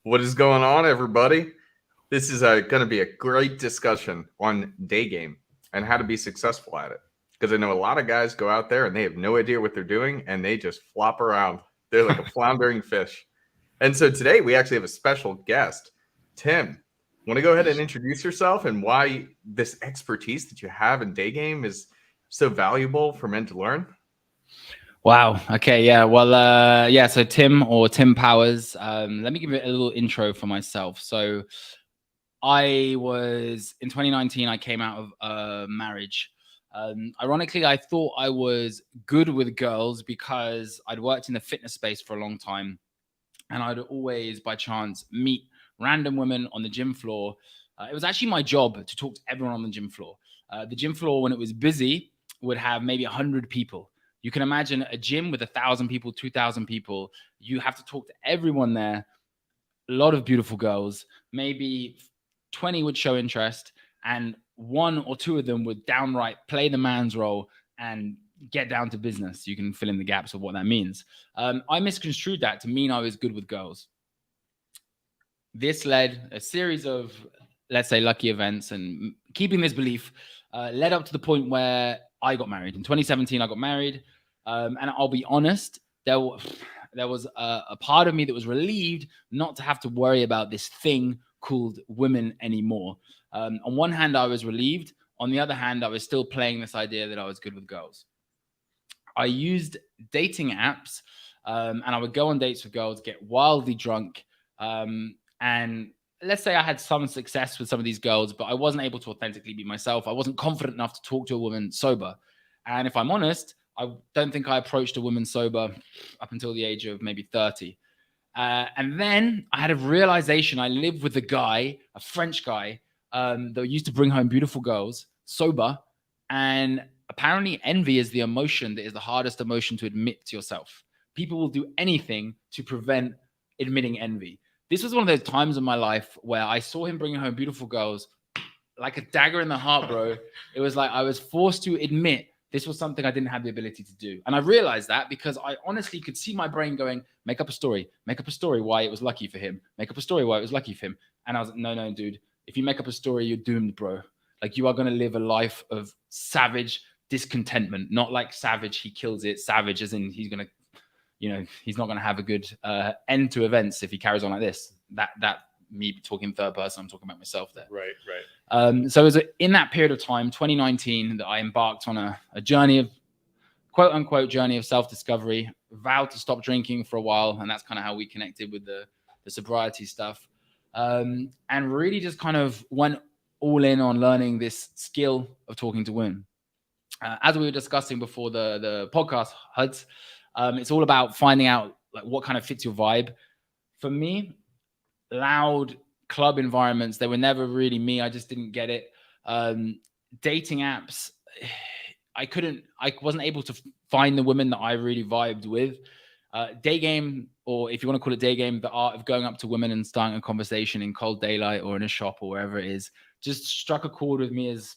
What is going on, everybody? This is going to be a great discussion on Daygame and how to be successful at it. Because I know a lot of guys go out there and they have no idea what they're doing and they just flop around. They're like a floundering fish. And so today we actually have a special guest. Tim, want to go ahead and introduce yourself and why this expertise that you have in Daygame is so valuable for men to learn? Wow. Okay. Yeah. Well, yeah. So Tim Powers, let me give you a little intro for myself. So I was in 2019, I came out of a marriage. Ironically, I thought I was good with girls because I'd worked in the fitness space for a long time. And I'd always, by chance, meet random women on the gym floor. It was actually my job to talk to everyone on the gym floor. The gym floor, when it was busy, would have maybe 100 people. You can imagine a gym with 1,000 people, 2,000 people. You have to talk to everyone there. A lot of beautiful girls. Maybe 20 would show interest, and 1 or 2 of them would downright play the man's role and get down to business. You can fill in the gaps of what that means. I misconstrued that to mean I was good with girls. This led a series of, let's say, lucky events, and keeping this belief led up to the point where I got married. In 2017, I got married. And I'll be honest, there was a part of me that was relieved not to have to worry about this thing called women anymore. On one hand, I was relieved. On the other hand, I was still playing this idea that I was good with girls. I used dating apps, and I would go on dates with girls, get wildly drunk. And let's say I had some success with some of these girls, but I wasn't able to authentically be myself. I wasn't confident enough to talk to a woman sober. And if I'm honest, I don't think I approached a woman sober up until the age of maybe 30. And then I had a realization. I lived with a guy, a French guy, that used to bring home beautiful girls, sober. And apparently envy is the emotion that is the hardest emotion to admit to yourself. People will do anything to prevent admitting envy. This was one of those times in my life where I saw him bringing home beautiful girls, like a dagger in the heart, bro. It was like I was forced to admit this was something I didn't have the ability to do. And I realized that because I honestly could see my brain going, make up a story why it was lucky for him, make up a story why it was lucky for him. And I was like, no, dude, if you make up a story, you're doomed, bro. Like, you are going to live a life of savage discontentment, not like savage, he kills it, savage as in he's going to, he's not going to have a good end to events if he carries on like this. That me talking third person, I'm talking about myself there. Right. So it was in that period of time, 2019, that I embarked on a journey of, quote unquote, journey of self-discovery, vowed to stop drinking for a while. And that's kind of how we connected with the sobriety stuff. And really just kind of went all in on learning this skill of talking to women. As we were discussing before the podcast, Huds, it's all about finding out like what kind of fits your vibe. For me, loud club environments, they were never really me. I just didn't get it. Dating apps, I wasn't able to find the women that I really vibed with. Daygame, or if you want to call it Daygame, the art of going up to women and starting a conversation in cold daylight or in a shop or wherever it is, just struck a chord with me as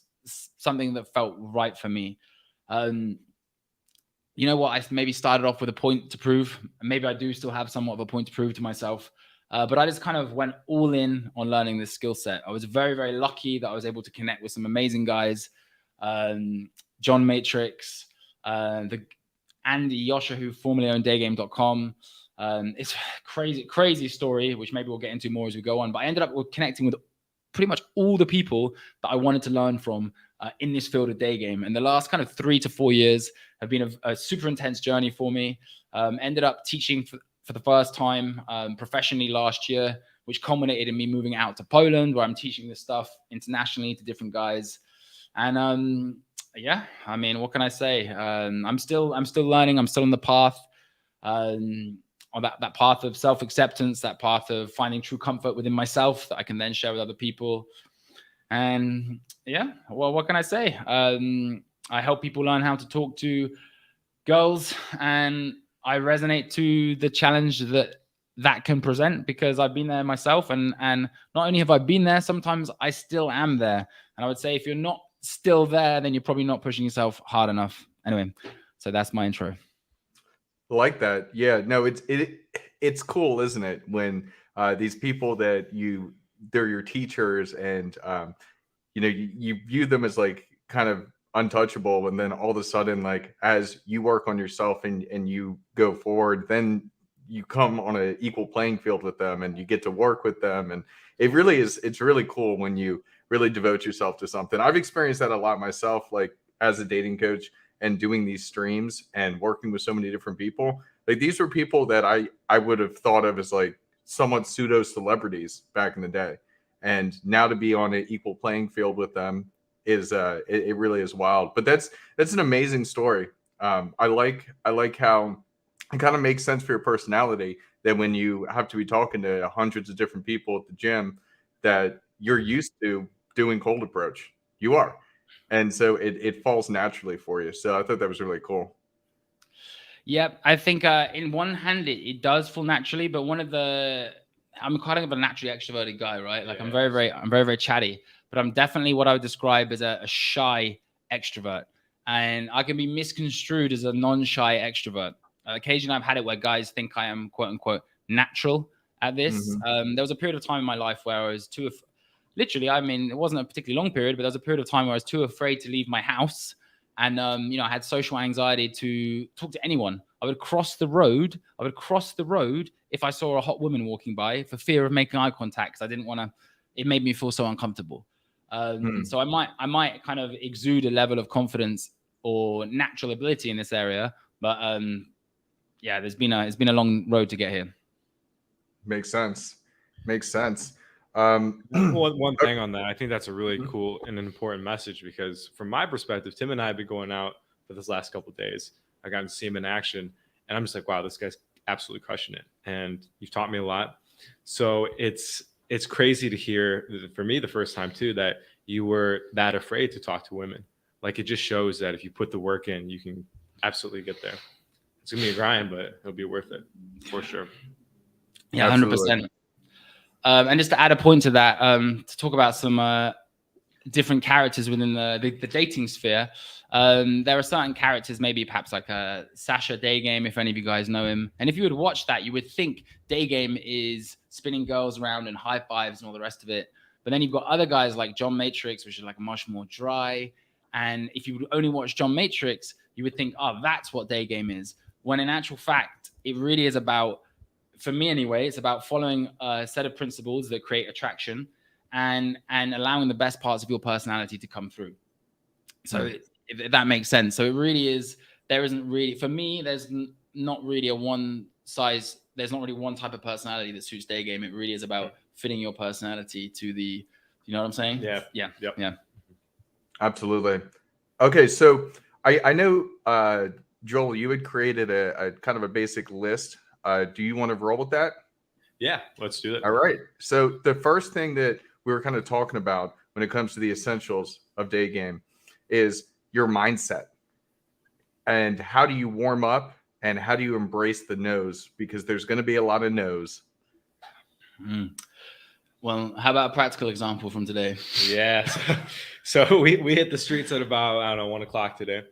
something that felt right for me. You know what? I maybe started off with a point to prove. Maybe I do still have somewhat of a point to prove to myself. But I just kind of went all in on learning this skill set. I was very, very lucky that I was able to connect with some amazing guys. John Matrix, the Andy Yosha, who formerly owned Daygame.com. It's a crazy story, which maybe we'll get into more as we go on. But I ended up connecting with pretty much all the people that I wanted to learn from in this field of Daygame. And the last kind of 3 to 4 years have been a super intense journey for me. Ended up teaching for the first time professionally last year, which culminated in me moving out to Poland, where I'm teaching this stuff internationally to different guys. And Yeah, I mean, what can I say? I'm still learning. I'm still on the path, on that path of self-acceptance, that path of finding true comfort within myself that I can then share with other people. And yeah, well, what can I say? I help people learn how to talk to girls, and I resonate to the challenge that can present, because I've been there myself, and not only have I been there, sometimes I still am there. And I would say if you're not still there, then you're probably not pushing yourself hard enough. Anyway, so that's my intro. Like that. Yeah, no, it's cool, isn't it? When these people that they're your teachers, and you view them as like kind of untouchable, and then all of a sudden, like as you work on yourself and you go forward, then you come on an equal playing field with them, and you get to work with them. And it's really cool when you really devote yourself to something. I've experienced that a lot myself, like as a dating coach and doing these streams and working with so many different people. Like these were people that I would have thought of as like somewhat pseudo celebrities back in the day, and now to be on an equal playing field with them is it really is wild. But that's an amazing story. I like how it kind of makes sense for your personality, that when you have to be talking to hundreds of different people at the gym, that you're used to doing cold approach. You are. And so it falls naturally for you. So I thought that was really cool. Yep, I think in one hand it does fall naturally, but I'm kind of a naturally extroverted guy, right? Like I'm very chatty, but I'm definitely what I would describe as a shy extrovert, and I can be misconstrued as a non-shy extrovert. Occasionally, I've had it where guys think I am quote unquote natural at this. There was a period of time in my life where I was literally, I mean, it wasn't a particularly long period, but there was a period of time where I was too afraid to leave my house. And, I had social anxiety to talk to anyone. I would cross the road. If I saw a hot woman walking by, for fear of making eye contact, because I didn't want to, it made me feel so uncomfortable. So I might kind of exude a level of confidence or natural ability in this area. But yeah, it's been a long road to get here. Makes sense. One thing on that, I think that's a really cool and an important message, because from my perspective, Tim and I have been going out for this last couple of days. I got to see him in action, and I'm just like, wow, this guy's absolutely crushing it. And you've taught me a lot. So it's crazy to hear, for me the first time too, that you were that afraid to talk to women. Like, it just shows that if you put the work in, you can absolutely get there. It's gonna be a grind, but it'll be worth it for sure. Yeah, 100%. And just to add a point to that, to talk about some different characters within the dating sphere, there are certain characters, maybe perhaps like Sasha Daygame, if any of you guys know him. And if you would watch that, you would think Daygame is spinning girls around and high fives and all the rest of it. But then you've got other guys like John Matrix, which is like much more dry. And if you would only watch John Matrix, you would think, oh, that's what Daygame is. When in actual fact, it really is about, for me anyway, it's about following a set of principles that create attraction and allowing the best parts of your personality to come through. So if that makes sense. So it really is, there isn't really, for me, there's not really there's not really one type of personality that suits Daygame. It really is about fitting your personality to you know what I'm saying? Yeah. Absolutely. Okay, so I know Joel, you had created a kind of a basic list. Do you want to roll with that? Yeah, let's do it. All right. So the first thing that we were kind of talking about when it comes to the essentials of Daygame is your mindset. And how do you warm up, and how do you embrace the no's? Because there's going to be a lot of no's. Well, how about a practical example from today? Yeah. So we hit the streets at about, I don't know, 1:00 today,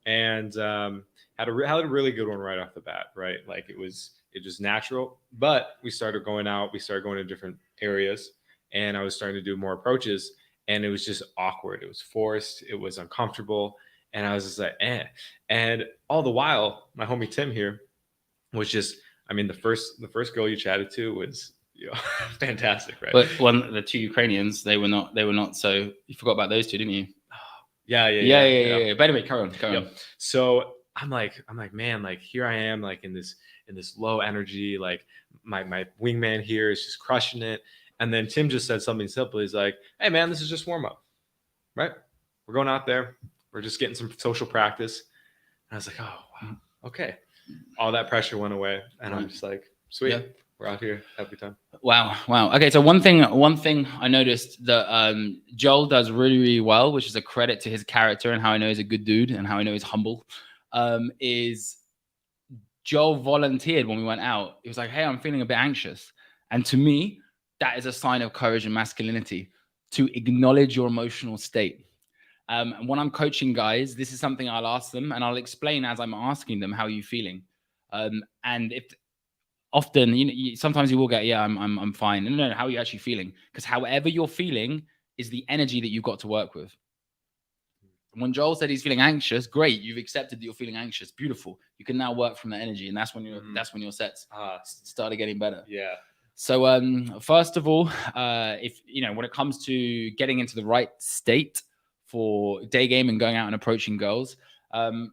and had a really good one right off the bat, right? Like it was natural, but we started going out, we started going to different areas, and I was starting to do more approaches, and it was just awkward. It was forced. It was uncomfortable. And I was just like, eh. And all the while, my homie Tim here was just, I mean, the first girl you chatted to was, fantastic, right? But the two Ukrainians, they were not. So you forgot about those two, didn't you? Yeah. But anyway, carry on. So I'm like, man, like here I am, like in this low energy, like my wingman here is just crushing it. And then Tim just said something simple. He's like, hey man, this is just warm up, right? We're going out there. We're just getting some social practice. And I was like, oh, wow. Okay. All that pressure went away. And I'm just like, sweet. Yeah. We're out here. Have a good time. Wow. Okay. So one thing I noticed that Joel does really, really well, which is a credit to his character and how I know he's a good dude and how I know he's humble, is Joel volunteered when we went out. He was like, hey, I'm feeling a bit anxious. And to me, that is a sign of courage and masculinity, to acknowledge your emotional state. And when I'm coaching guys, this is something I'll ask them, and I'll explain as I'm asking them, how are you feeling? And if often, sometimes you will get, yeah, I'm fine. No, how are you actually feeling? Because however you're feeling is the energy that you've got to work with. When Joel said he's feeling anxious, great, you've accepted that you're feeling anxious. Beautiful. You can now work from that energy, and that's when your sets started getting better. Yeah. So first of all, if when it comes to getting into the right state for day game and going out and approaching girls,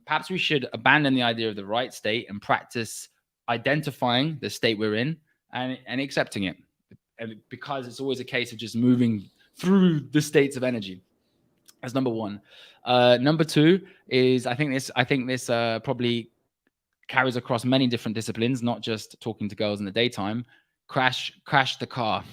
perhaps we should abandon the idea of the right state and practice identifying the state we're in and accepting it. And because it's always a case of just moving through the states of energy. That's number one. Number two is I think this probably carries across many different disciplines, not just talking to girls in the daytime. Crash the car.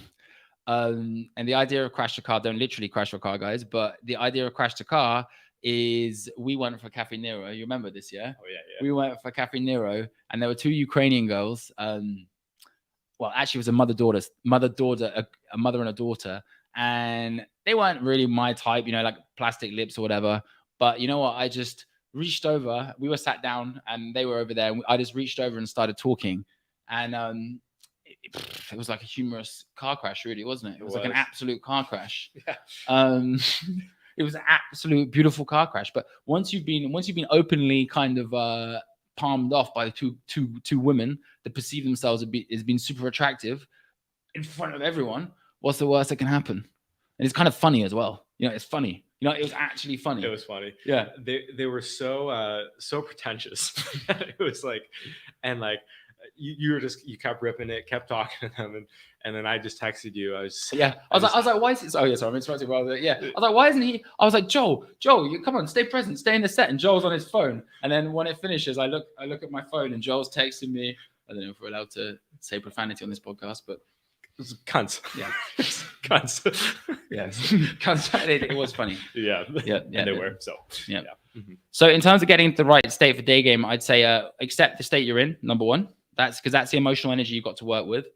And the idea of crash the car, don't literally crash your car, guys, but the idea of crash the car is we went for Cafe Nero. You remember this, yeah? Oh, yeah. We went for Cafe Nero, and there were two Ukrainian girls. Well, actually, it was a mother and a daughter, and they weren't really my type, like plastic lips or whatever. But you know what? I just reached over. We were sat down, and they were over there. And I just reached over and started talking, and it was like a humorous car crash, really, wasn't it? It was like an absolute car crash. Yeah. It was an absolute beautiful car crash. But once you've been openly kind of palmed off by two women that perceive themselves as being super attractive in front of everyone, what's the worst that can happen? And it's kind of funny as well. It's funny. It was actually funny. It was funny. Yeah. They were so pretentious. It was like, and like, you kept ripping it, kept talking to them, and then I just texted you. I was like, why is it? Oh yeah, sorry, I'm interrupting. Yeah, I was like, why isn't he? I was like, Joel, you come on, stay present, stay in the set. And Joel's on his phone. And then when it finishes, I look at my phone, and Joel's texting me. I don't know if we're allowed to say profanity on this podcast, but cunts. Yeah, cunts. Yes, cunts. It was funny. Yeah. And they were. So yeah. Mm-hmm. So in terms of getting the right state for day game, I'd say accept the state you're in. Number one. That's because that's the emotional energy you've got to work with,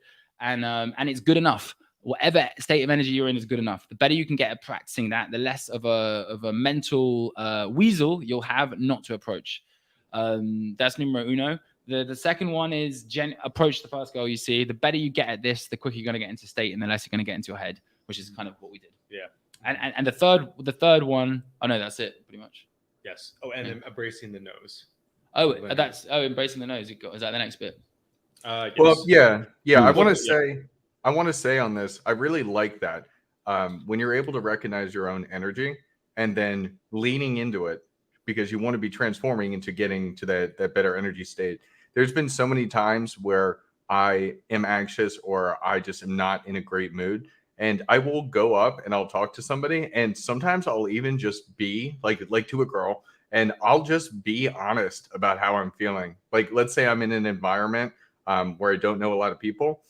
and it's good enough. Whatever state of energy you're in is good enough. The better you can get at practicing that, the less of a mental weasel you'll have not to approach. That's numero uno. The second one is approach the first girl you see. The better you get at this, the quicker you're going to get into state, and the less you're going to get into your head, which is kind of what we did. Yeah. And the third one. Oh no, that's it pretty much. Yes. Oh, and then embracing the nose. Embracing the nose. Is that the next bit? Yes. Well, yeah. I want to say on this, I really like that when you're able to recognize your own energy and then leaning into it because you want to be transforming into getting to that better energy state. There's been so many times where I am anxious or I just am not in a great mood, and I will go up and I'll talk to somebody, and sometimes I'll even just be like to a girl, and I'll just be honest about how I'm feeling. Like, let's say I'm in an environment where I don't know a lot of people,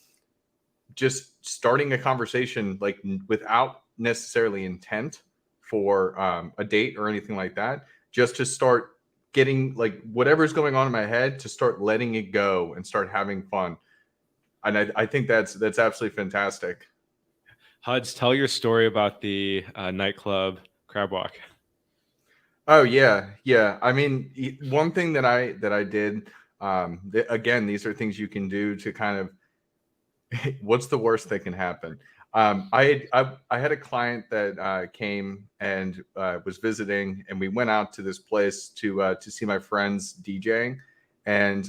just starting a conversation like without necessarily intent for a date or anything like that, just to start getting like whatever's going on in my head to start letting it go and start having fun. And I think that's absolutely fantastic. Huds, tell your story about the nightclub crab walk. Oh yeah. I mean, one thing that I did. Again, these are things you can do to kind of what's the worst that can happen. I had a client that came and was visiting, and we went out to this place to see my friends DJing, and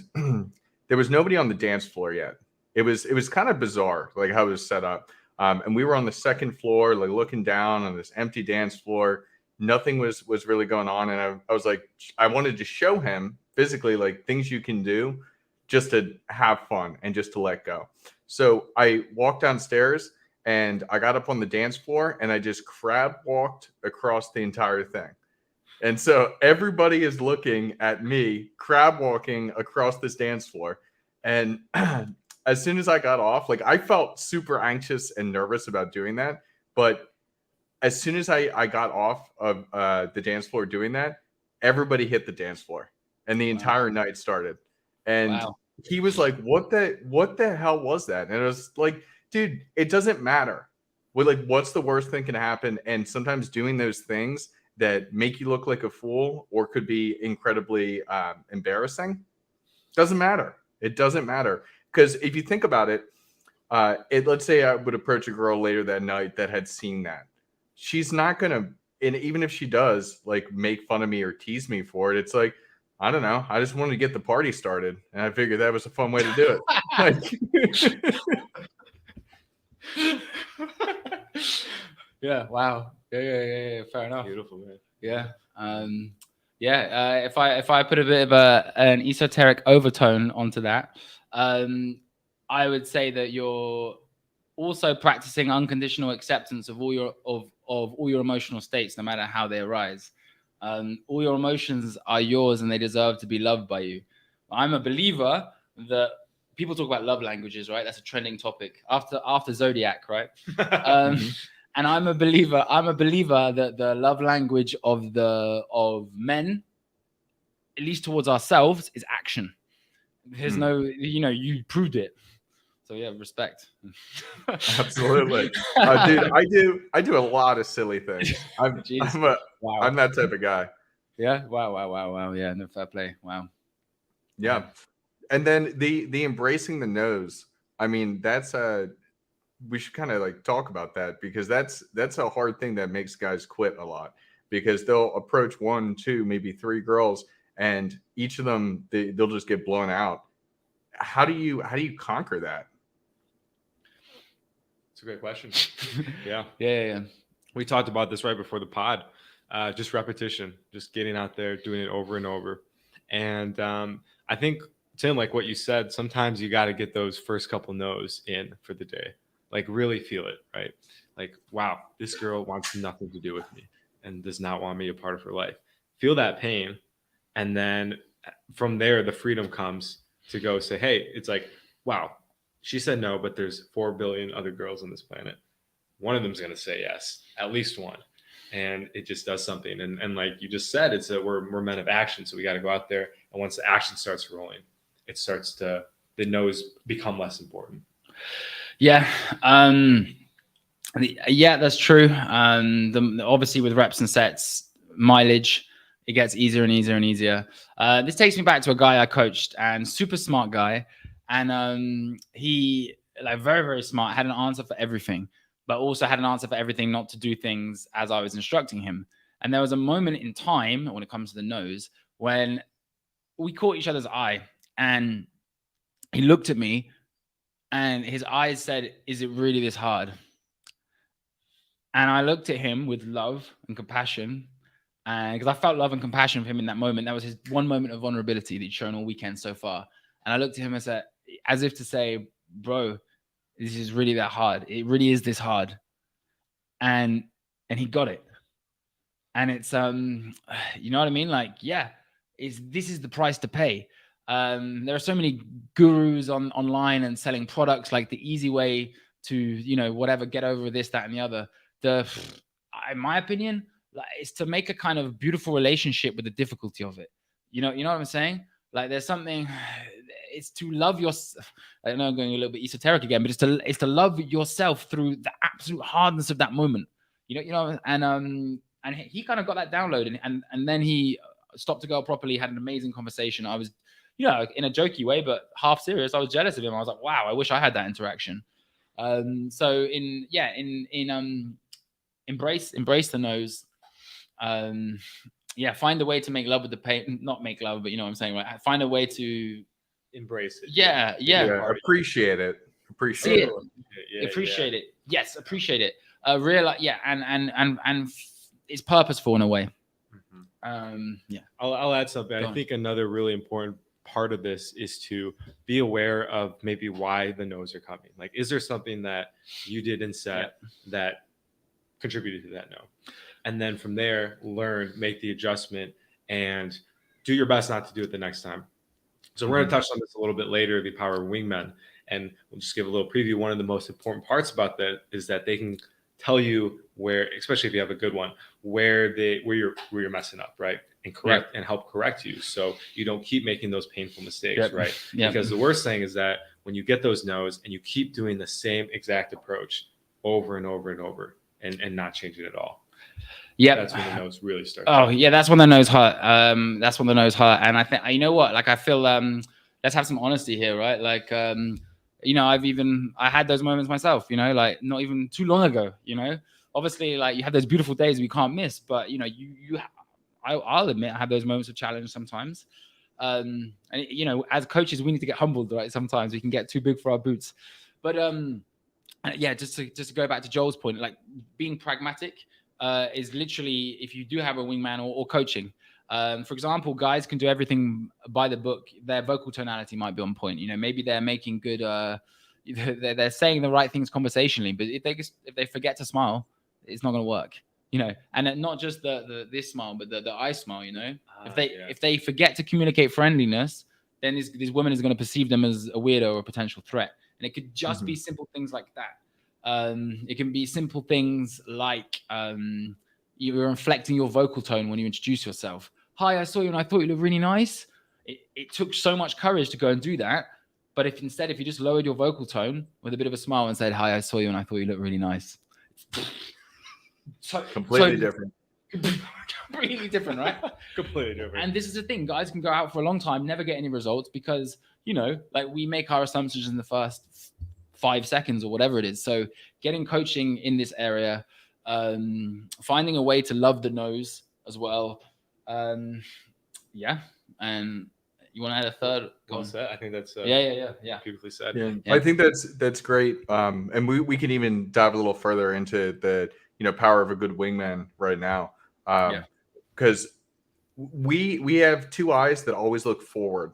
there was nobody on the dance floor yet. It was kind of bizarre, like how it was set up. And we were on the second floor, like looking down on this empty dance floor. Nothing was really going on, and I was like, I wanted to show him physically like things you can do just to have fun and just to let go. So I walked downstairs and I got up on the dance floor and I just crab walked across the entire thing. And so everybody is looking at me crab walking across this dance floor. And as soon as I got off, like I felt super anxious and nervous about doing that. But as soon as I got off of the dance floor doing that, everybody hit the dance floor and the entire night started. And he was like, what the hell was that? And it was like, dude, it doesn't matter. What's the worst thing can happen? And sometimes doing those things that make you look like a fool or could be incredibly embarrassing doesn't matter. It doesn't matter. Because if you think about it, let's say I would approach a girl later that night that had seen that. She's not gonna, and even if she does, like make fun of me or tease me for it, it's like, I don't know. I just wanted to get the party started, and I figured that was a fun way to do it. Yeah. Wow. Yeah. Fair enough. Beautiful, man. Yeah. If I put a bit of an esoteric overtone onto that, I would say that you're also practicing unconditional acceptance of all your emotional states, no matter how they arise. All your emotions are yours, and they deserve to be loved by you. I'm a believer that people talk about love languages, right? That's a trending topic after Zodiac, right? And I'm a believer that the love language of men, at least towards ourselves, is action. There's no, you proved it. So yeah, respect. Absolutely. Dude, I do a lot of silly things. I'm that type of guy. Yeah. Wow. Yeah, no, fair play. Wow. Yeah. And then the embracing the nose. I mean, that's we should kind of like talk about that, because that's a hard thing that makes guys quit a lot, because they'll approach 1, 2, maybe 3 girls, and each of them they'll just get blown out. How do you conquer that? It's a great question. Yeah. Yeah. We talked about this right before the pod. Just repetition, just getting out there, doing it over and over. And I think, Tim, like what you said, sometimes you got to get those first couple no's in for the day. Like really feel it, right? Like, wow, this girl wants nothing to do with me and does not want me a part of her life. Feel that pain. And then from there, the freedom comes to go say, hey, it's like, wow, she said no, but there's 4 billion other girls on this planet. One of them's going to say yes, at least one. And it just does something. And like you just said, we're men of action. So we got to go out there. And once the action starts rolling, the no's become less important. Yeah. Yeah, that's true. Obviously with reps and sets, mileage, it gets easier and easier and easier. This takes me back to a guy I coached, and super smart guy. And he, like, very, very smart, had an answer for everything, but also had an answer for everything not to do things as I was instructing him. And there was a moment in time when it comes to the nose when we caught each other's eye, and he looked at me and his eyes said, "Is it really this hard?" And I looked at him with love and compassion, and because I felt love and compassion for him in that moment. That was his one moment of vulnerability that he'd shown all weekend so far. And I looked at him and said, as if to say, bro, this is really that hard. It really is this hard. And he got it. And it's, you know what I mean? Like, yeah, this is the price to pay. There are so many gurus online and selling products, like the easy way to, whatever, get over this, that, and the other. In my opinion, like, it's to make a kind of beautiful relationship with the difficulty of it. You know what I'm saying? Like, there's something. It's to love yourself. I know I'm going a little bit esoteric again, but it's to love yourself through the absolute hardness of that moment. And he kind of got that download, and then he stopped to girl properly, had an amazing conversation. I was, in a jokey way, but half serious. I was jealous of him. I was like, wow, I wish I had that interaction. So embrace the nose. Find a way to make love with the pain. Not make love, but you know what I'm saying, right? Find a way to embrace it. Yeah. Appreciate it. Appreciate it. Yes, appreciate it. Realize, and it's purposeful in a way. Mm-hmm. I'll add something. I think another really important part of this is to be aware of maybe why the no's are coming. Like, is there something that you did in set that contributed to that no? and then from there, learn, make the adjustment, and do your best not to do it the next time. So we're going to touch on this a little bit later, the power of wingmen, and we'll just give a little preview. One of the most important parts about that is that they can tell you where, especially if you have a good one, where you're messing up, right? And correct and help correct you, so you don't keep making those painful mistakes, right? Because the worst thing is that when you get those no's and you keep doing the same exact approach over and over and over and not changing at all. Yeah, that's when the no's really start. Oh yeah, that's when the no's hurt. That's when the no's hurt. And I think, you know what? Like, I feel let's have some honesty here, right? Like, you know, I had those moments myself. You know, like not even too long ago. You know, obviously, like you have those beautiful days we can't miss. But you know, I'll admit I have those moments of challenge sometimes. And you know, as coaches, we need to get humbled, right? Sometimes we can get too big for our boots. But yeah, just to go back to Joel's point, like being pragmatic is literally, if you do have a wingman or coaching. For example, guys can do everything by the book. Their vocal tonality might be on point. You know, maybe they're making good. They're saying the right things conversationally, but if they forget to smile, it's not going to work. You know, and not just this smile, but the eye smile. You know, if they forget to communicate friendliness, then this woman is going to perceive them as a weirdo or a potential threat. And it could just be simple things like that. It can be simple things like you're inflecting your vocal tone when you introduce yourself. Hi, I saw you and I thought you looked really nice. It took so much courage to go and do that. But if you just lowered your vocal tone with a bit of a smile and said, hi, I saw you and I thought you looked really nice. Completely different. Completely different, right? Completely different. And this is the thing. Guys can go out for a long time, never get any results because, you know, like we make our assumptions in the first 5 seconds or whatever it is. So getting coaching in this area, finding a way to love the nose as well. Yeah. And you want to add a third? Well said. I think that's yeah. beautifully said. Yeah. I think that's great. And we can even dive a little further into the, you know, power of a good wingman right now. Because we have two eyes that always look forward.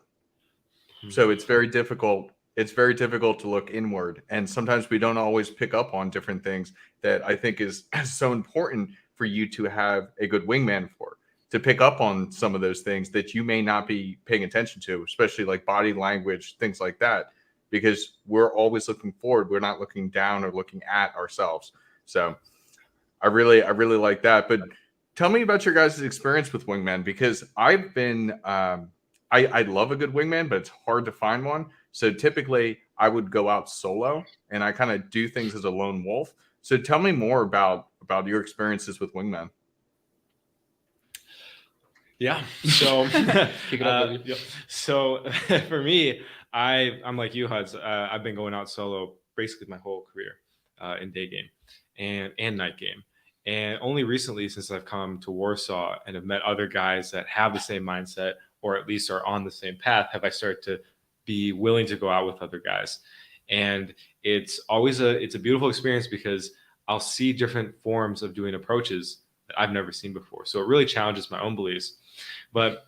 So it's very difficult. It's very difficult to look inward. And sometimes we don't always pick up on different things that I think is so important for you to have a good wingman for, to pick up on some of those things that you may not be paying attention to, especially like body language, things like that, because we're always looking forward. We're not looking down or looking at ourselves. So I really like that. But tell me about your guys' experience with wingmen, because I've been, I love a good wingman, but it's hard to find one. So typically I would go out solo and I kind of do things as a lone wolf. So tell me more about your experiences with wingmen. Yeah. So, so for me, I'm like you, Huds. I've been going out solo basically my whole career in Daygame and night game. And only recently, since I've come to Warsaw and have met other guys that have the same mindset, or at least are on the same path, have I started to be willing to go out with other guys. And it's always it's a beautiful experience because I'll see different forms of doing approaches that I've never seen before. So it really challenges my own beliefs. But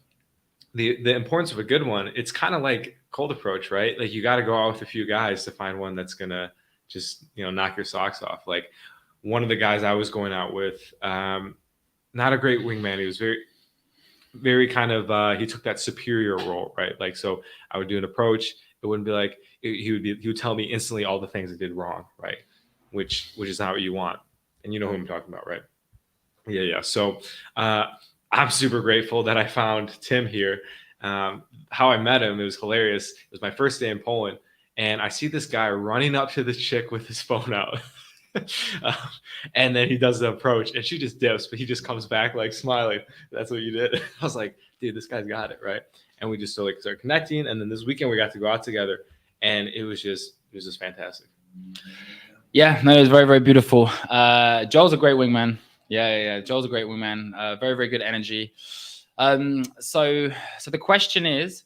the importance of a good one, it's kind of like cold approach, right? Like you got to go out with a few guys to find one that's going to just, you know, knock your socks off. Like one of the guys I was going out with, not a great wingman. He was very kind of, he took that superior role, right? Like, so I would do an approach. It wouldn't be like, he would tell me instantly all the things I did wrong, right? Which is not what you want. And you know who I'm talking about, right? Yeah. So I'm super grateful that I found Tim here. How I met him, it was hilarious. It was my first day in Poland. And I see this guy running up to the chick with his phone out. And then he does the approach and she just dips, but he just comes back like smiling. That's what you did. I was like, dude, this guy's got it, right? And we just started connecting. And then this weekend we got to go out together, and it was just fantastic. Yeah, no, it was very, very beautiful. Joel's a great wingman. Yeah. Joel's a great wingman. Very, very good energy. So the question is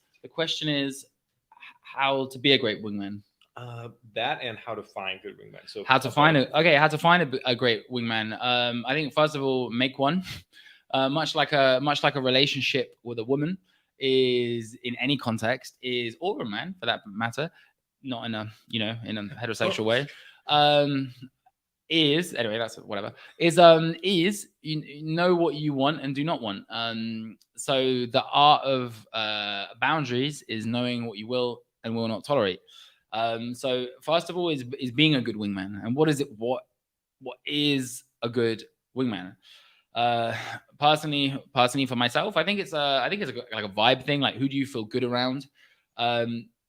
how to be a great wingman. That and how to find good wingmen. So how to find a great wingman. I think first of all, make one. Much like a relationship with a woman is in any context is, or a man for that matter, not in a heterosexual way. is anyway, that's whatever, is you know what you want and do not want. So the art of boundaries is knowing what you will and will not tolerate. So first of all is being a good wingman. And what is it? What is a good wingman? Personally for myself, I think it's like a vibe thing. Like, who do you feel good around?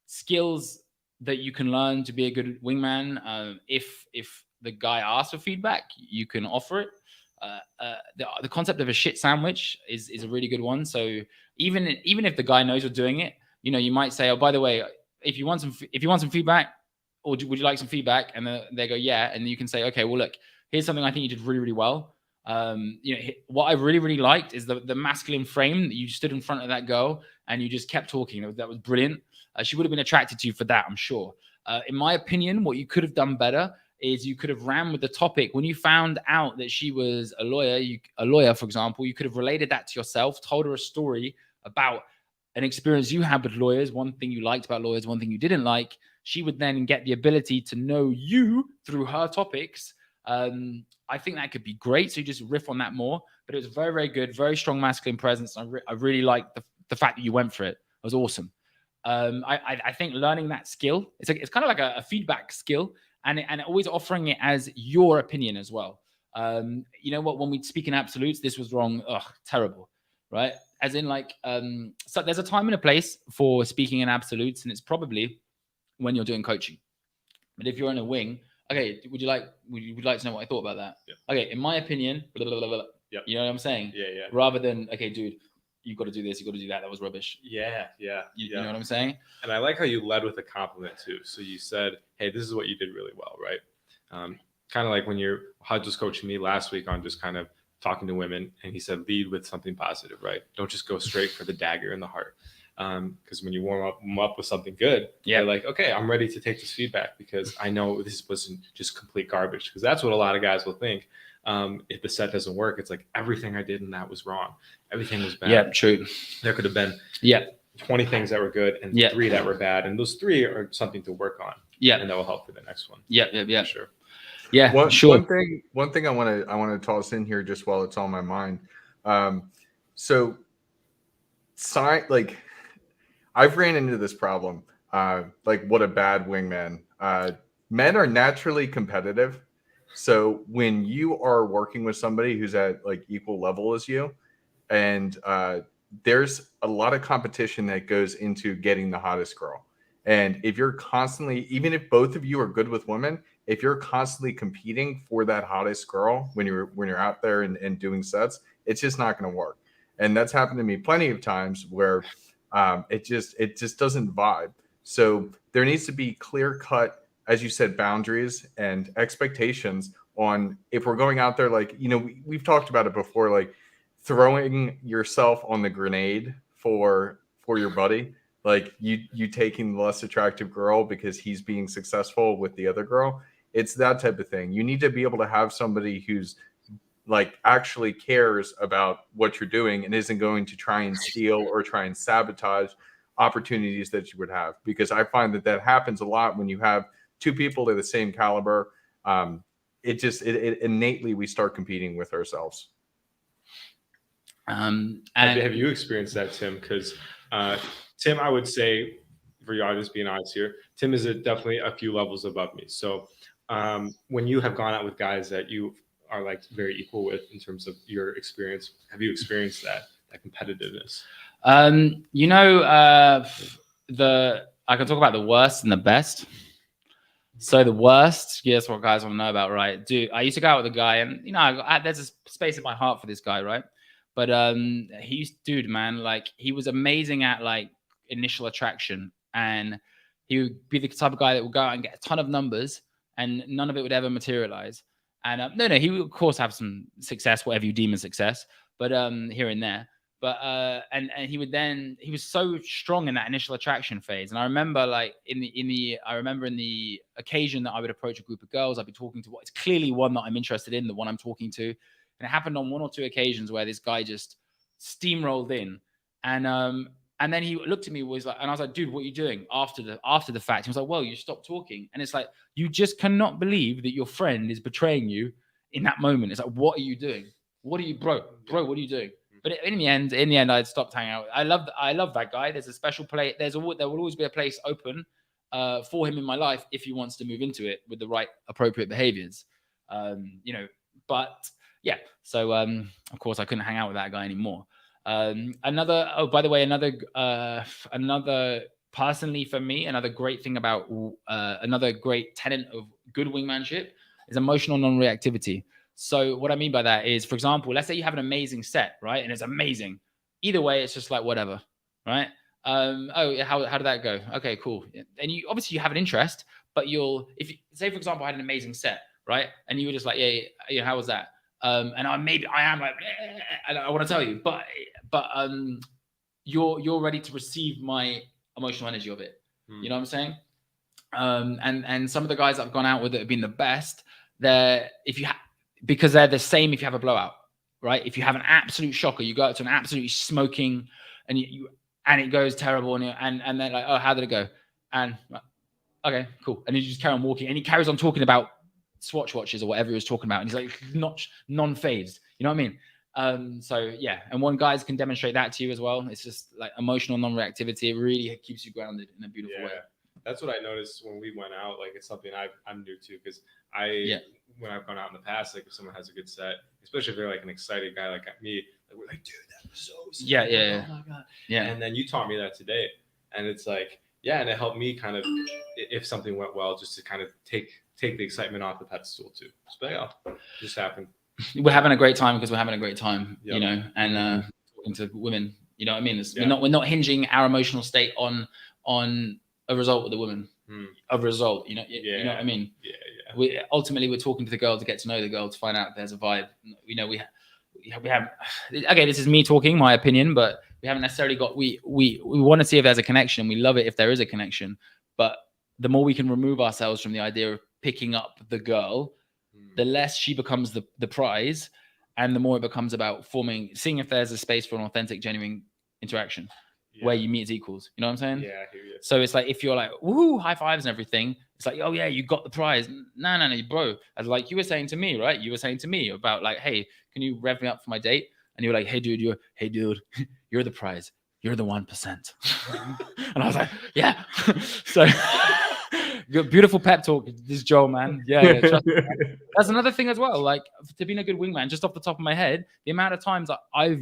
Skills that you can learn to be a good wingman. If the guy asks for feedback, you can offer it. The concept of a shit sandwich is a really good one. So even if the guy knows you're doing it, you know, you might say, oh, by the way, if you want some feedback, or would you like some feedback? And they go, yeah. And you can say, okay, well, look, here's something I think you did really, really well. You know, what I really, really liked is the masculine frame that you stood in front of that girl and you just kept talking. That was brilliant. She would have been attracted to you for that, I'm sure. In my opinion, what you could have done better is you could have ran with the topic. When you found out that she was a lawyer, for example, you could have related that to yourself, told her a story about an experience you had with lawyers, one thing you liked about lawyers, one thing you didn't like. She would then get the ability to know you through her topics. I think that could be great. So you just riff on that more. But it was very, very good, very strong masculine presence. I really liked the fact that you went for it. It was awesome. I think learning that skill, it's kind of like a feedback skill, and always offering it as your opinion as well. You know what? When we speak in absolutes, this was wrong. Ugh, terrible, right? As in, like, so there's a time and a place for speaking in absolutes, and it's probably when you're doing coaching. But if you're in a wing, okay, would you like to know what I thought about that? Yeah. Okay, in my opinion, blah, blah, blah, blah. Yep. You know what I'm saying? Yeah. Rather than, okay, dude, you've got to do this, you've got to do that. That was rubbish. Yeah. You know what I'm saying? And I like how you led with a compliment too. So you said, hey, this is what you did really well, right? Kind of like when Huds was coaching me last week on just kind of talking to women, and he said, lead with something positive, right? Don't just go straight for the dagger in the heart. Because when you warm them up with something good, they're like, okay, I'm ready to take this feedback because I know this wasn't just complete garbage. Because that's what a lot of guys will think. If the set doesn't work, it's like everything I did in that was wrong. Everything was bad. Yeah, true. There could have been 20 things that were good and 3 that were bad. And those 3 are something to work on. Yeah. And that will help for the next one. Yeah. For sure. Yeah, One thing I want to toss in here just while it's on my mind. So I've ran into this problem. Like, what a bad wingman. Men are naturally competitive. So when you are working with somebody who's at like equal level as you, and there's a lot of competition that goes into getting the hottest girl. And if you're constantly, even if both of you are good with women, if you're constantly competing for that hottest girl when you're out there and doing sets, it's just not going to work. And that's happened to me plenty of times where it just doesn't vibe. So there needs to be clear cut, as you said, boundaries and expectations on if we're going out there, like, you know, we've talked about it before, like throwing yourself on the grenade for your buddy, like you taking the less attractive girl because he's being successful with the other girl. It's that type of thing. You need to be able to have somebody who's like actually cares about what you're doing and isn't going to try and steal or try and sabotage opportunities that you would have. Because I find that happens a lot when you have 2 people of the same caliber. It innately, we start competing with ourselves. And have you experienced that, Tim? Because Tim, I would say, for you, I'm just being honest here, Tim is definitely a few levels above me. So when you have gone out with guys that you are like very equal with in terms of your experience, have you experienced that competitiveness? You know, I can talk about the worst and the best. So the worst, that's what guys want to know about, right? Dude, I used to go out with a guy, and you know, there's a space in my heart for this guy, right? But dude, man, like he was amazing at like initial attraction, and he would be the type of guy that would go out and get a ton of numbers, and none of it would ever materialize. And no, he would of course have some success, whatever you deem as success, but here and there. But and he was so strong in that initial attraction phase. And I remember like in the occasion that I would approach a group of girls, I'd be talking to it's clearly one that I'm interested in, the one I'm talking to. And it happened on 1 or 2 occasions where this guy just steamrolled in. And And then he looked at me, was like, and I was like, dude, what are you doing after the fact? He was like, well, you stopped talking. And it's like, you just cannot believe that your friend is betraying you in that moment. It's like, what are you doing? What are you, bro, what are you doing? But in the end, I'd stopped hanging out. I love that guy. There's a special place. There will always be a place open for him in my life if he wants to move into it with the right appropriate behaviors. But yeah, so of course I couldn't hang out with that guy anymore. Another personally for me, another great thing about another great tenet of good wingmanship is emotional non-reactivity. So what I mean by that is, for example, let's say you have an amazing set, right? And it's amazing. Either way, it's just like whatever, right? How did that go? Okay, cool. And you obviously you have an interest, but if you say, for example, I had an amazing set, right? And you were just like, yeah, how was that? And I am like, and I want to tell you, but you're ready to receive my emotional energy of it. You know what I'm saying? And some of the guys I've gone out with that have been the best, because they're the same if you have a blowout, right? If you have an absolute shocker, you go out to an absolutely smoking and and it goes terrible and they're like, oh, how did it go? And okay, cool. And you just carry on walking and he carries on talking about Swatch watches or whatever he was talking about. And he's like, non-phased. You know what I mean? So yeah, and when guys can demonstrate that to you as well, it's just like emotional non-reactivity. It really keeps you grounded in a beautiful way. That's what I noticed when we went out. Like, it's something I'm new to, because when I've gone out in the past, like if someone has a good set, especially if they're like an excited guy like me, like we're like, dude, that was so sick. Yeah. Oh my God. Yeah. And then you taught me that today. And it's like, yeah, and it helped me kind of, if something went well, just to kind of take the excitement off the pedestal too. But yeah, just happened. We're having a great time because we're having a great time, you know, and talking to women, you know what I mean? We're not hinging our emotional state on a result with the women. A result, you know what I mean? Yeah. We're talking to the girl to get to know the girl, to find out if there's a vibe. You know, we have okay, this is me talking my opinion, but we haven't necessarily got we want to see if there's a connection. We love it if there is a connection, but the more we can remove ourselves from the idea of picking up the girl, the less she becomes the prize, and the more it becomes about seeing if there's a space for an authentic, genuine interaction where you meet as equals. You know what I'm saying? Yeah, I hear you. So it's like, if you're like, woohoo, high fives and everything, it's like, oh yeah, you got the prize. No, bro. As like you were saying to me, right? You were saying to me about like, hey, can you rev me up for my date? And you were like, hey dude, you're the prize. You're the 1%. And I was like, yeah. So good, beautiful pep talk. This Joel, man. Yeah. Trust me, man. That's another thing as well. Like, to being a good wingman, just off the top of my head, the amount of times I've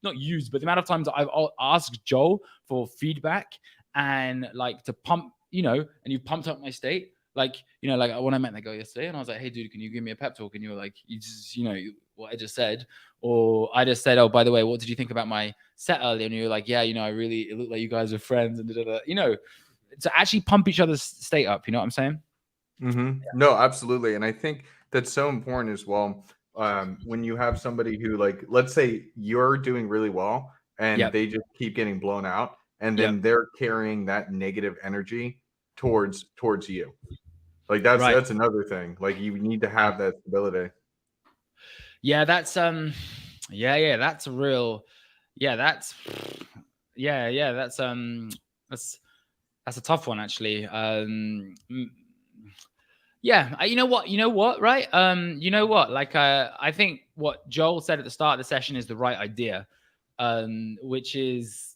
but the amount of times I've asked Joel for feedback and like to pump, you know, and you've pumped up my state. Like, you know, like when I met that girl yesterday and I was like, hey dude, can you give me a pep talk? And you were like, you just, you know, what I just said. Or I just said, oh, by the way, what did you think about my set earlier? And you were like, yeah, you know, it looked like you guys are friends and you know, to actually pump each other's state up. You know what I'm saying? Yeah. No, absolutely. And I think that's so important as well. When you have somebody who, like, let's say you're doing really well and they just keep getting blown out, and then they're carrying that negative energy towards you. Like that's another thing. Like, you need to have that stability. Yeah, that's that's a real, that's a tough one actually. You know what, right? You know what? Like, I think what Joel said at the start of the session is the right idea, which is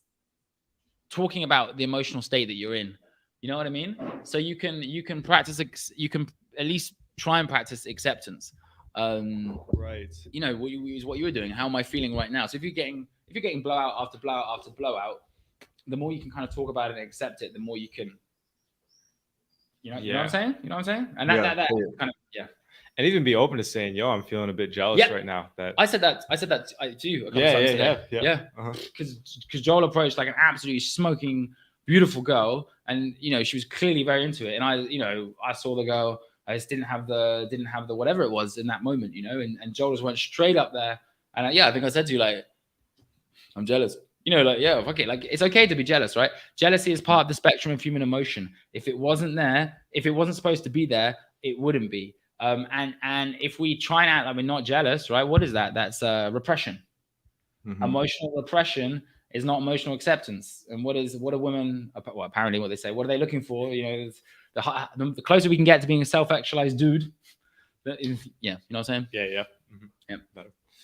talking about the emotional state that you're in. You know what I mean? So you can practice, you can at least try and practice acceptance. Right. You know, what you were doing. How am I feeling right now? So if you're getting blowout after blowout after blowout, the more you can kind of talk about it and accept it, the more you can. You know what I'm saying? You know what I'm saying? And that kind of, and even be open to saying, yo, I'm feeling a bit jealous right now. That I said that to you a couple times today. Yeah. Because Joel approached like an absolutely smoking, beautiful girl, and you know, she was clearly very into it. And I saw the girl, I just didn't have the whatever it was in that moment, you know, and Joel just went straight up there. And I think I said to you, like, I'm jealous. You know, like, yeah, okay, like, it's okay to be jealous, right? Jealousy is part of the spectrum of human emotion. If it wasn't there, if it wasn't supposed to be there, it wouldn't be. And if we try and act like we're not jealous, right? What is that? That's repression. Emotional repression is not emotional acceptance. And what are women? Well, apparently what they say. What are they looking for? The closer we can get to being a self-actualized dude. Yeah, you know what I'm saying? Yeah. Yeah.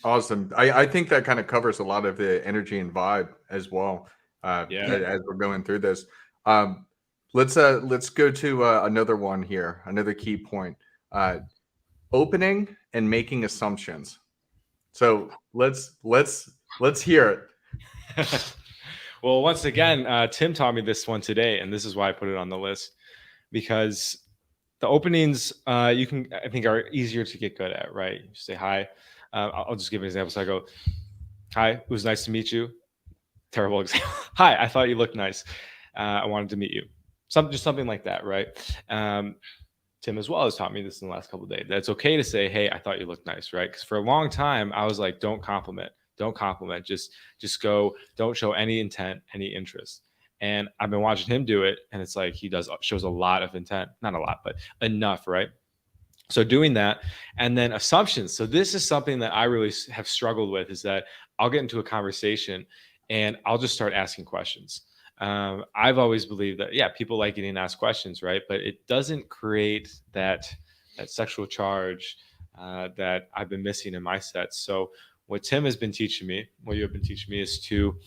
Awesome. I think that kind of covers a lot of the energy and vibe as well. Yeah. As we're going through this, let's go to another one here. Another key point: opening and making assumptions. So let's hear it. Well, once again, Tim taught me this one today, and this is why I put it on the list, because the openings I think are easier to get good at, right? You say hi. I'll just give an example. So I go, hi, it was nice to meet you. Terrible example. Hi, I thought you looked nice. I wanted to meet you. Just something like that, right? Tim as well has taught me this in the last couple of days. That's okay to say, hey, I thought you looked nice, right? Because for a long time, I was like, don't compliment. Just go, don't show any intent, any interest. And I've been watching him do it, and it's like shows a lot of intent. Not a lot, but enough, right? So doing that, and then assumptions. So this is something that I really have struggled with, is that I'll get into a conversation and I'll just start asking questions. I've always believed that, yeah, people like getting asked questions, right? But it doesn't create that sexual charge that I've been missing in my sets. So what Tim has been teaching me, what you have been teaching me, is to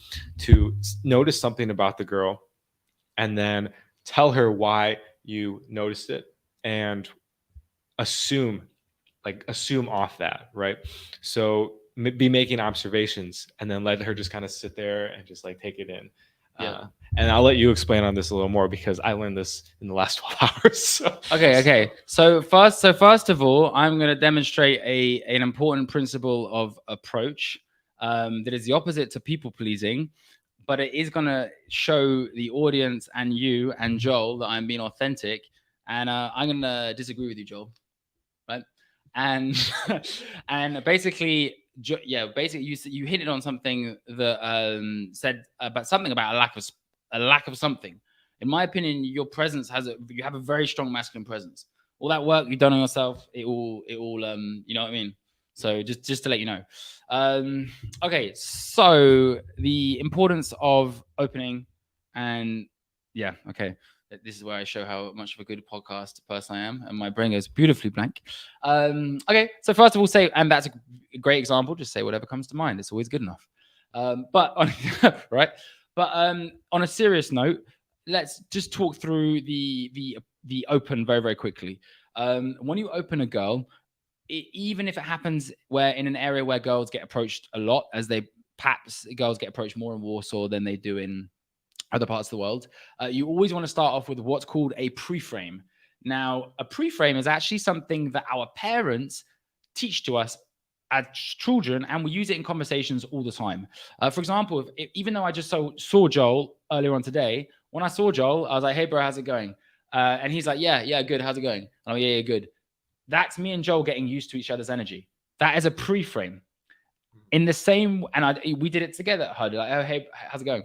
notice something about the girl and then tell her why you noticed it and assume off that, right? So be making observations and then let her just kind of sit there and just like take it in. Yeah. And I'll let you explain on this a little more, because I learned this in the last 12 hours. So. Okay. So first of all, I'm going to demonstrate an important principle of approach that is the opposite to people pleasing, but it is going to show the audience and you and Joel that I'm being authentic. And I'm going to disagree with you, Joel. Right? And and basically you hit it on something that said about something about a lack of something. In my opinion, your presence you have a very strong masculine presence. All that work you've done on yourself, it all you know what I mean? So just to let you know. Okay, so the importance of opening, and yeah, okay. This is where I show how much of a good podcast person I am, and my brain goes beautifully blank. Okay, so first of all, and that's a great example. Just say whatever comes to mind. It's always good enough. But on a serious note, let's just talk through the open very, very quickly. When you open a girl, even if it happens in an area where girls get approached a lot, as perhaps girls get approached more in Warsaw than they do in other parts of the world, you always want to start off with what's called a pre-frame. Now, a pre-frame is actually something that our parents teach to us as children, and we use it in conversations all the time. For example, even though I just saw Joel earlier on today, when I saw Joel, I was like, hey, bro, how's it going? And he's like, yeah, good. How's it going? Oh, yeah, good. That's me and Joel getting used to each other's energy. That is a pre-frame. In the same, and we did it together at Hud. Like, oh, hey, how's it going?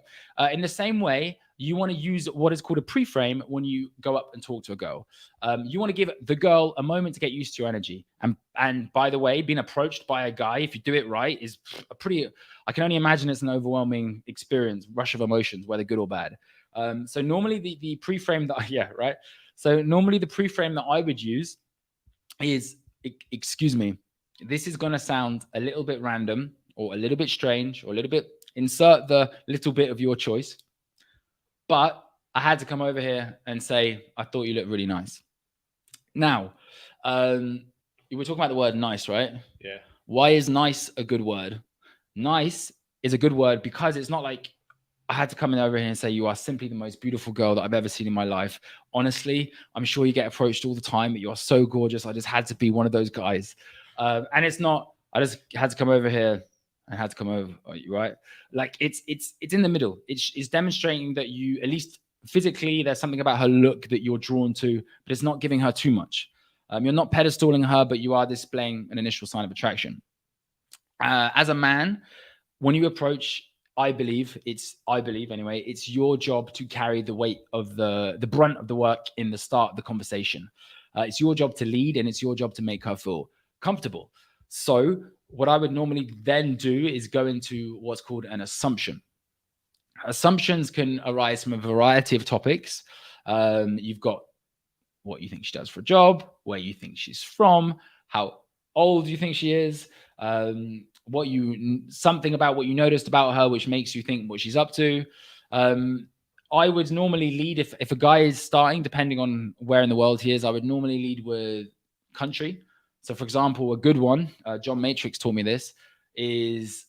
In the same way, you want to use what is called a pre-frame when you go up and talk to a girl. You want to give the girl a moment to get used to your energy. And by the way, being approached by a guy, if you do it right, is I can only imagine it's an overwhelming experience, rush of emotions, whether good or bad. So normally the pre-frame So normally the pre-frame that I would use is, excuse me, this is going to sound a little bit random or a little bit strange or a little bit, insert the little bit of your choice. But I had to come over here and say, I thought you looked really nice. Now, you were talking about the word nice, right? Yeah. Why is nice a good word? Nice is a good word because it's not like I had to come in over here and say, you are simply the most beautiful girl that I've ever seen in my life. Honestly, I'm sure you get approached all the time, but you're so gorgeous. I just had to be one of those guys. And it's not, I just had to come over here and had to come over, right? Like it's in the middle. It's demonstrating that you, at least physically, there's something about her look that you're drawn to, but it's not giving her too much. You're not pedestaling her, but you are displaying an initial sign of attraction. As a man, when you approach, I believe anyway, it's your job to carry the weight of the brunt of the work in the start of the conversation. It's your job to lead, and it's your job to make her feel comfortable. So what I would normally then do is go into what's called an assumption. assumptions can arise from a variety of topics. You've got what you think she does for a job, where you think she's from, how old you think she is, something about what you noticed about her which makes you think what she's up to. I would normally lead if a guy is starting, depending on where in the world he is, I would normally lead with country. So for example, a good one, John Matrix taught me this, is,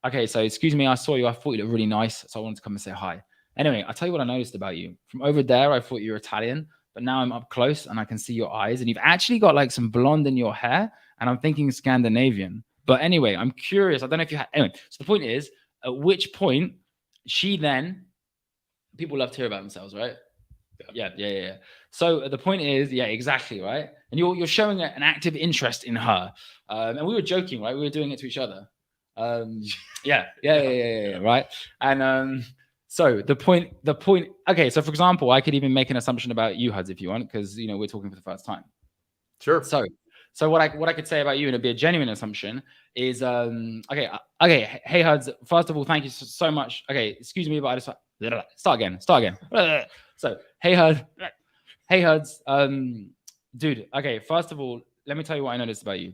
okay, so excuse me, I saw you, I thought you looked really nice, so I wanted to come and say hi. Anyway, I'll tell you what I noticed about you. From over there, I thought you were Italian, but now I'm up close and I can see your eyes, and you've actually got like some blonde in your hair, and I'm thinking Scandinavian. But anyway, I'm curious. I don't know if you had, anyway, so the point is, at which point she then, people love to hear about themselves, right? Yeah. So the point is, yeah, exactly, right? And you're showing an active interest in her. And we were joking, right? We were doing it to each other. Yeah, right? And so the point, okay, so for example, I could even make an assumption about you, Huds, if you want, because, you know, we're talking for the first time. Sure. So what I could say about you, and it'd be a genuine assumption, is okay. Hey Huds, first of all, thank you so much. Okay, excuse me, but I just start again. So hey Huds, dude. Okay, first of all, let me tell you what I noticed about you.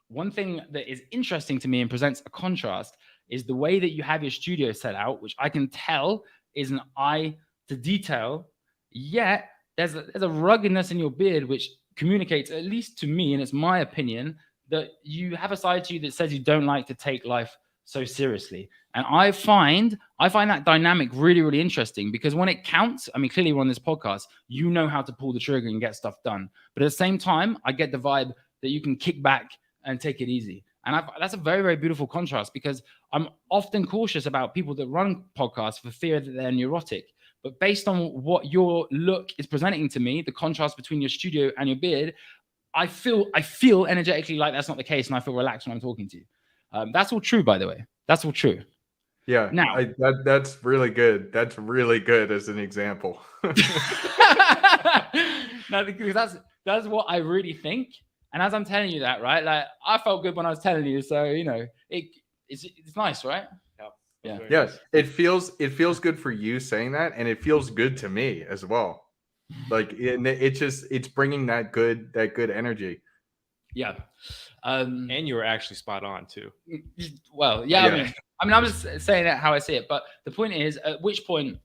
One thing that is interesting to me and presents a contrast is the way that you have your studio set out, which I can tell is an eye to detail. Yet there's a ruggedness in your beard which communicates, at least to me, and it's my opinion, that you have a side to you that says you don't like to take life so seriously. And I find that dynamic really, really interesting, because when it counts, I mean, clearly we're on this podcast, you know how to pull the trigger and get stuff done. But at the same time, I get the vibe that you can kick back and take it easy. And that's a very, very beautiful contrast, because I'm often cautious about people that run podcasts for fear that they're neurotic. But based on what your look is presenting to me, the contrast between your studio and your beard, I feel energetically like that's not the case, and I feel relaxed when I'm talking to you. That's all true, by the way. That's all true. Yeah. Now, that's really good. That's really good as an example. no, because that's what I really think. And as I'm telling you that, right, like I felt good when I was telling you, so you know, it's nice, right? Yeah. Yes, it feels good for you saying that, and it feels good to me as well. Like it's bringing that good energy. Yeah. And you were actually spot on too. Well, yeah. I mean, I'm just saying that how I see it. But the point is, at which point,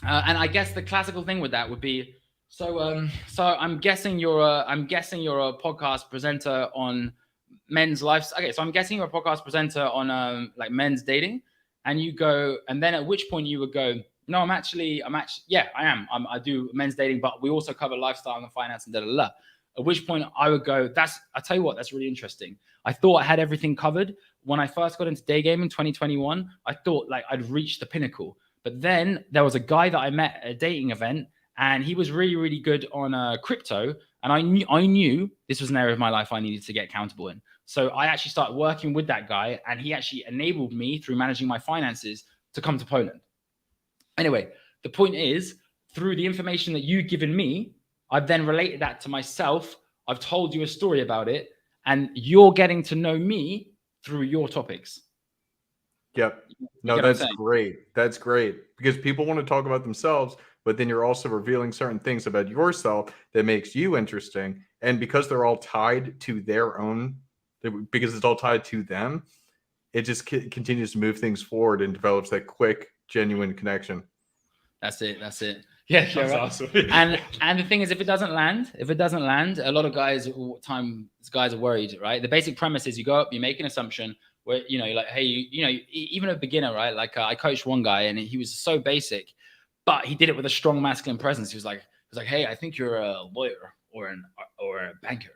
and I guess the classical thing with that would be, so I'm guessing you're a podcast presenter on men's lives. Okay, so I'm guessing you're a podcast presenter on like men's dating. And you go, and then at which point you would go, no, I'm actually, yeah, I am. I do men's dating, but we also cover lifestyle and finance and da da da. At which point I would go, I tell you what, that's really interesting. I thought I had everything covered. When I first got into Daygame in 2021, I thought like I'd reached the pinnacle. But then there was a guy that I met at a dating event, and he was really, really good on crypto. And I knew this was an area of my life I needed to get accountable in. So I actually started working with that guy, and he actually enabled me through managing my finances to come to Poland. Anyway, the point is, through the information that you've given me, I've then related that to myself. I've told you a story about it, and you're getting to know me through your topics. Yep. No, that's great. That's great, because people want to talk about themselves, but then you're also revealing certain things about yourself that makes you interesting. And because they're all tied to their own, because it's all tied to them, it just continues to move things forward and develops that quick, genuine connection. That's it. Yeah, that's right. Awesome. and the thing is, if it doesn't land, a lot of guys are worried, right? The basic premise is you go up, you make an assumption where, you know, you're like, hey, you know, even a beginner, right? Like I coached one guy, and he was so basic, but he did it with a strong masculine presence. He was like, hey, I think you're a lawyer or a banker.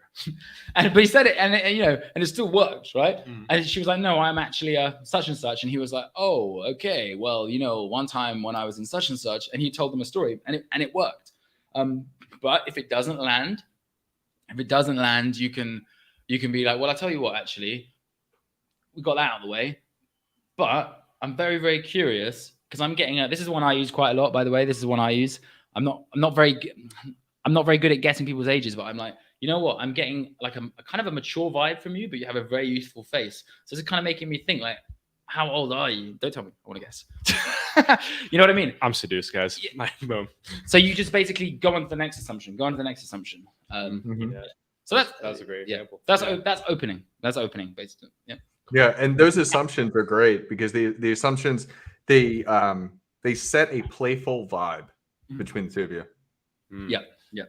But he said it, and you know, and it still works, right? And she was like, no, I'm actually a such and such. And he was like, oh, okay, well, you know, one time when I was in such and such, and he told them a story, and it worked. But if it doesn't land, you can be like, well, I'll tell you what, actually, we got that out of the way. But I'm very, very curious, because I'm getting this is one I use quite a lot, by the way. This is one I use. I'm not very good at guessing people's ages, but I'm like, you know what? I'm getting like a kind of a mature vibe from you, but you have a very youthful face. So it's kind of making me think, like, how old are you? Don't tell me. I want to guess. You know what I mean? I'm seduced, guys. Yeah. Boom. So you just basically go on to the next assumption. Mhm. Yeah. So That was a great example. That's opening. That's opening, basically. Yeah. Yeah, and those assumptions are great because the assumptions they set a playful vibe between the two of you. Mm. Yeah. Yeah.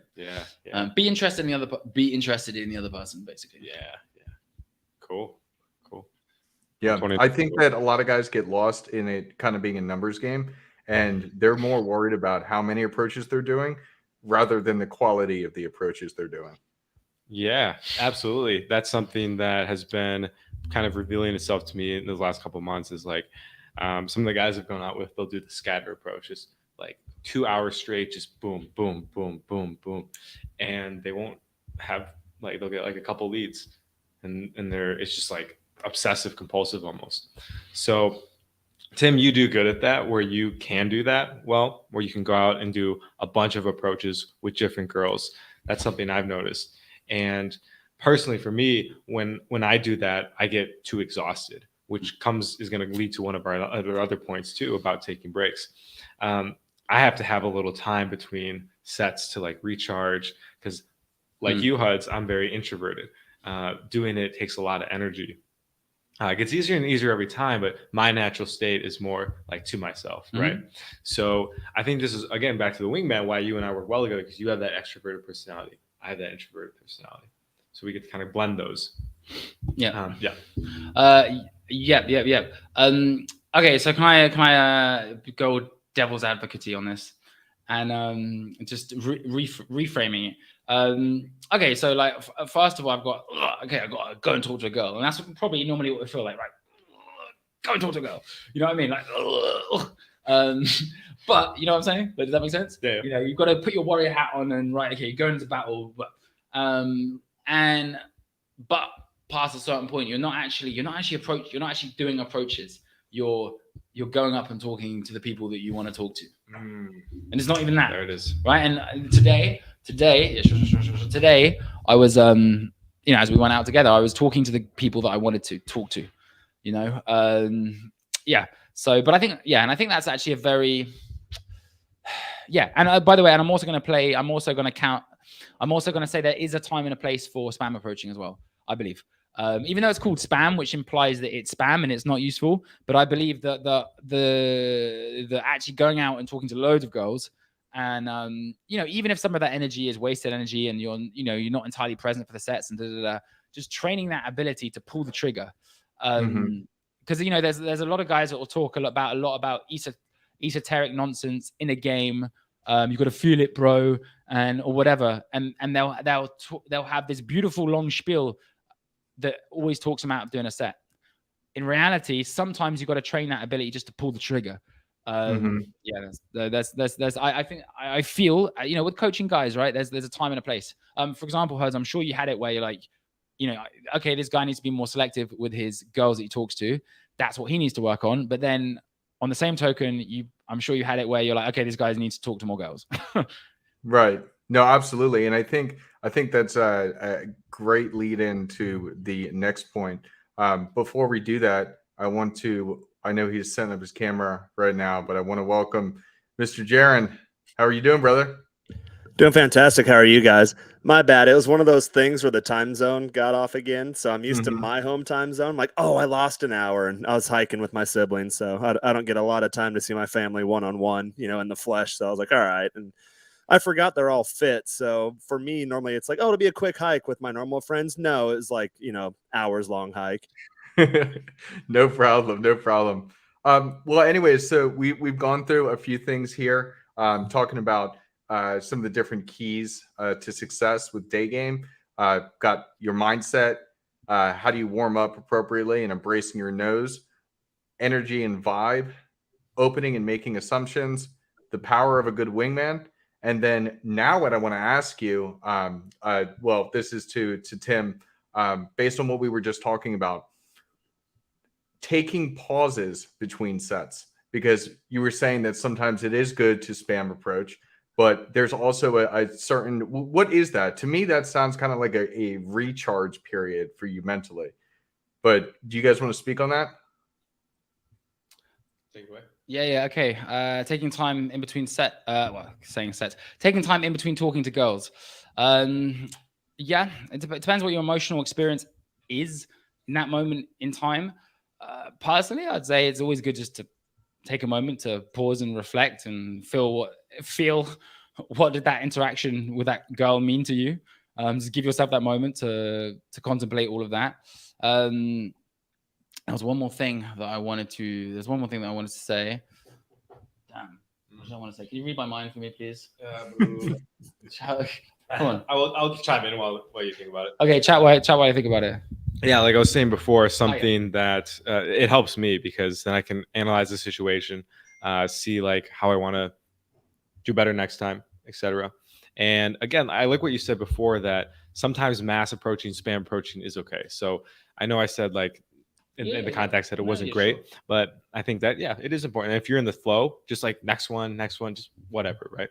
Be interested in the other. Be interested in the other person, basically. Yeah. Cool. Yeah, 20. I think that a lot of guys get lost in it kind of being a numbers game, and they're more worried about how many approaches they're doing rather than the quality of the approaches they're doing. Yeah, absolutely. That's something that has been kind of revealing itself to me in the last couple of months. Is like some of the guys I've gone out with, they'll do the scatter approach, just like 2 hours straight, just boom, boom, boom, boom, boom, and they won't have like they'll get like a couple leads, and it's just like obsessive compulsive almost. So Tim, you do good at that where you can do that well, where you can go out and do a bunch of approaches with different girls. That's something I've noticed. And personally for me, when I do that, I get too exhausted, which is going to lead to one of our other points too about taking breaks. I have to have a little time between sets to like recharge because like you, Huds, I'm very introverted. Doing it takes a lot of energy. It gets easier and easier every time, but my natural state is more like to myself, right? So I think this is, again, back to the wingman, why you and I work well together, because you have that extroverted personality. I have that introverted personality. So we get to kind of blend those. Yeah. Yeah. Okay, so can I go devil's advocate on this and just reframing it? Okay, so like first of all, I've got to go and talk to a girl, and that's probably normally what we feel like, right? Go and talk to a girl. You know what I mean? Like, but you know what I'm saying? Does that make sense? Yeah. You know, you've got to put your warrior hat on and right, okay, you're going into battle, but past a certain point, you're not actually doing approaches. You're going up and talking to the people that you want to talk to, and it's not even that. There it is. Right, and today I was as we went out together, I was talking to the people that I wanted to talk to, you know. So but I think that's actually a very and by the way, and I'm also going to say there is a time and a place for spam approaching as well, I believe. Even though it's called spam, which implies that it's spam and it's not useful, but I believe that the actually going out and talking to loads of girls, and even if some of that energy is wasted energy and you're not entirely present for the sets and just training that ability to pull the trigger, because there's a lot of guys that will talk a lot about esoteric nonsense in a game. You've got to feel it, bro, or whatever, and they'll have this beautiful long spiel that always talks about doing a set. In reality, sometimes you've got to train that ability just to pull the trigger. I feel with coaching guys, right, there's a time and a place. For example, Huds, I'm sure you had it where you're like, okay, this guy needs to be more selective with his girls that he talks to. That's what he needs to work on. But then on the same token, I'm sure you had it where you're like, okay, this guy needs to talk to more girls. Right. No, absolutely. And I think that's a great lead into the next point. Before we do that, I know he's setting up his camera right now, but I want to welcome Mr. Jaron. How are you doing, brother? Doing fantastic. How are you guys? My bad. It was one of those things where the time zone got off again. So I'm used to my home time zone. I'm like, oh, I lost an hour, and I was hiking with my siblings. So I don't get a lot of time to see my family one-on-one, in the flesh. So I was like, all right. And I forgot they're all fit. So for me, normally it's like, oh, it'll be a quick hike with my normal friends. No, it's like, hours long hike. No problem. Well, anyways, so we've gone through a few things here, talking about some of the different keys to success with Daygame. Got your mindset, how do you warm up appropriately and embracing your nose, energy and vibe, opening and making assumptions, the power of a good wingman. And then now what I want to ask you, this is to Tim, based on what we were just talking about, taking pauses between sets, because you were saying that sometimes it is good to spam approach, but there's also a certain, what is that? To me, that sounds kind of like a recharge period for you mentally. But do you guys want to speak on that? Take it away. Yeah, okay. Taking time in between taking time in between talking to girls. Yeah, it depends what your emotional experience is in that moment in time. Personally, I'd say it's always good just to take a moment to pause and reflect and feel what did that interaction with that girl mean to you. Just give yourself that moment to contemplate all of that. There's one more thing that I wanted to say. Damn, what did I want to say? Can you read my mind for me, please? Come on. I'll chime in while you think about it. Okay, chat while I think about it. Yeah, like I was saying before, something that it helps me because then I can analyze the situation, see like how I want to do better next time, etc. And again, I like what you said before that sometimes mass approaching, spam approaching is okay. So I know I said like in the context that it wasn't great, sure. But I think that, yeah, it is important. And if you're in the flow, just like next one, just whatever, right?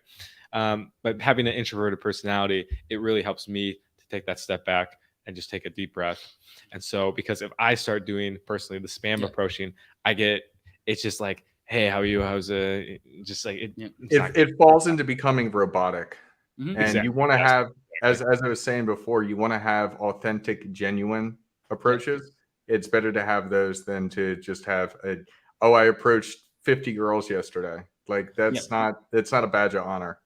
But having an introverted personality, it really helps me to take that step back and just take a deep breath. And so, because if I start doing personally the spam approaching, it's just like, hey, how are you? How's just like it falls into becoming robotic. Mm-hmm. And exactly. You want to have, as I was saying before, you want to have authentic, genuine approaches. It's better to have those than to just have I approached 50 girls yesterday. Like that's not a badge of honor.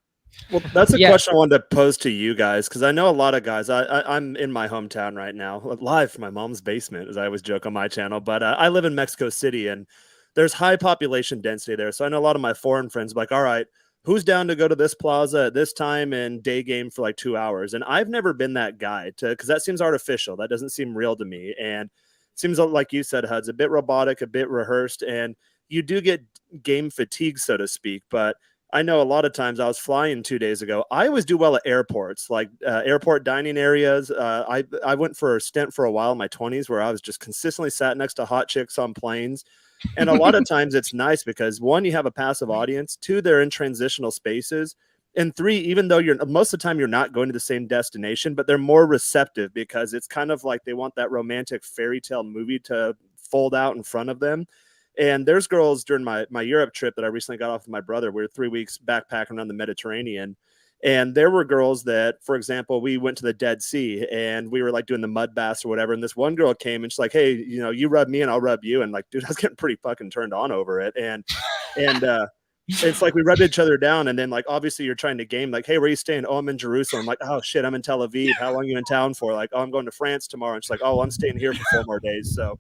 Well, that's a question I wanted to pose to you guys, because I know a lot of guys. I'm in my hometown right now, live from my mom's basement, as I always joke on my channel. But I live in Mexico City, and there's high population density there. So I know a lot of my foreign friends are like, all right, who's down to go to this plaza at this time and Daygame for like 2 hours? And I've never been that guy, because that seems artificial. That doesn't seem real to me. And it seems like you said, Huds, a bit robotic, a bit rehearsed, and you do get game fatigue, so to speak. But I know a lot of times, I was flying 2 days ago, I always do well at airports, like airport dining areas. I went for a stint for a while in my 20s where I was just consistently sat next to hot chicks on planes. And a lot of times it's nice because, one, you have a passive audience, two, they're in transitional spaces, and three, even though most of the time you're not going to the same destination, but they're more receptive because it's kind of like they want that romantic fairy tale movie to fold out in front of them. And there's girls during my Europe trip that I recently got off with my brother. We were 3 weeks backpacking around the Mediterranean. And there were girls that, for example, we went to the Dead Sea and we were like doing the mud baths or whatever. And this one girl came and she's like, hey, you rub me and I'll rub you. And like, dude, I was getting pretty fucking turned on over it. And it's like we rubbed each other down. And then like, obviously you're trying to game like, hey, where are you staying? Oh, I'm in Jerusalem. I'm like, oh shit, I'm in Tel Aviv. How long are you in town for? Like, oh, I'm going to France tomorrow. And she's like, oh, I'm staying here for 4 more days. So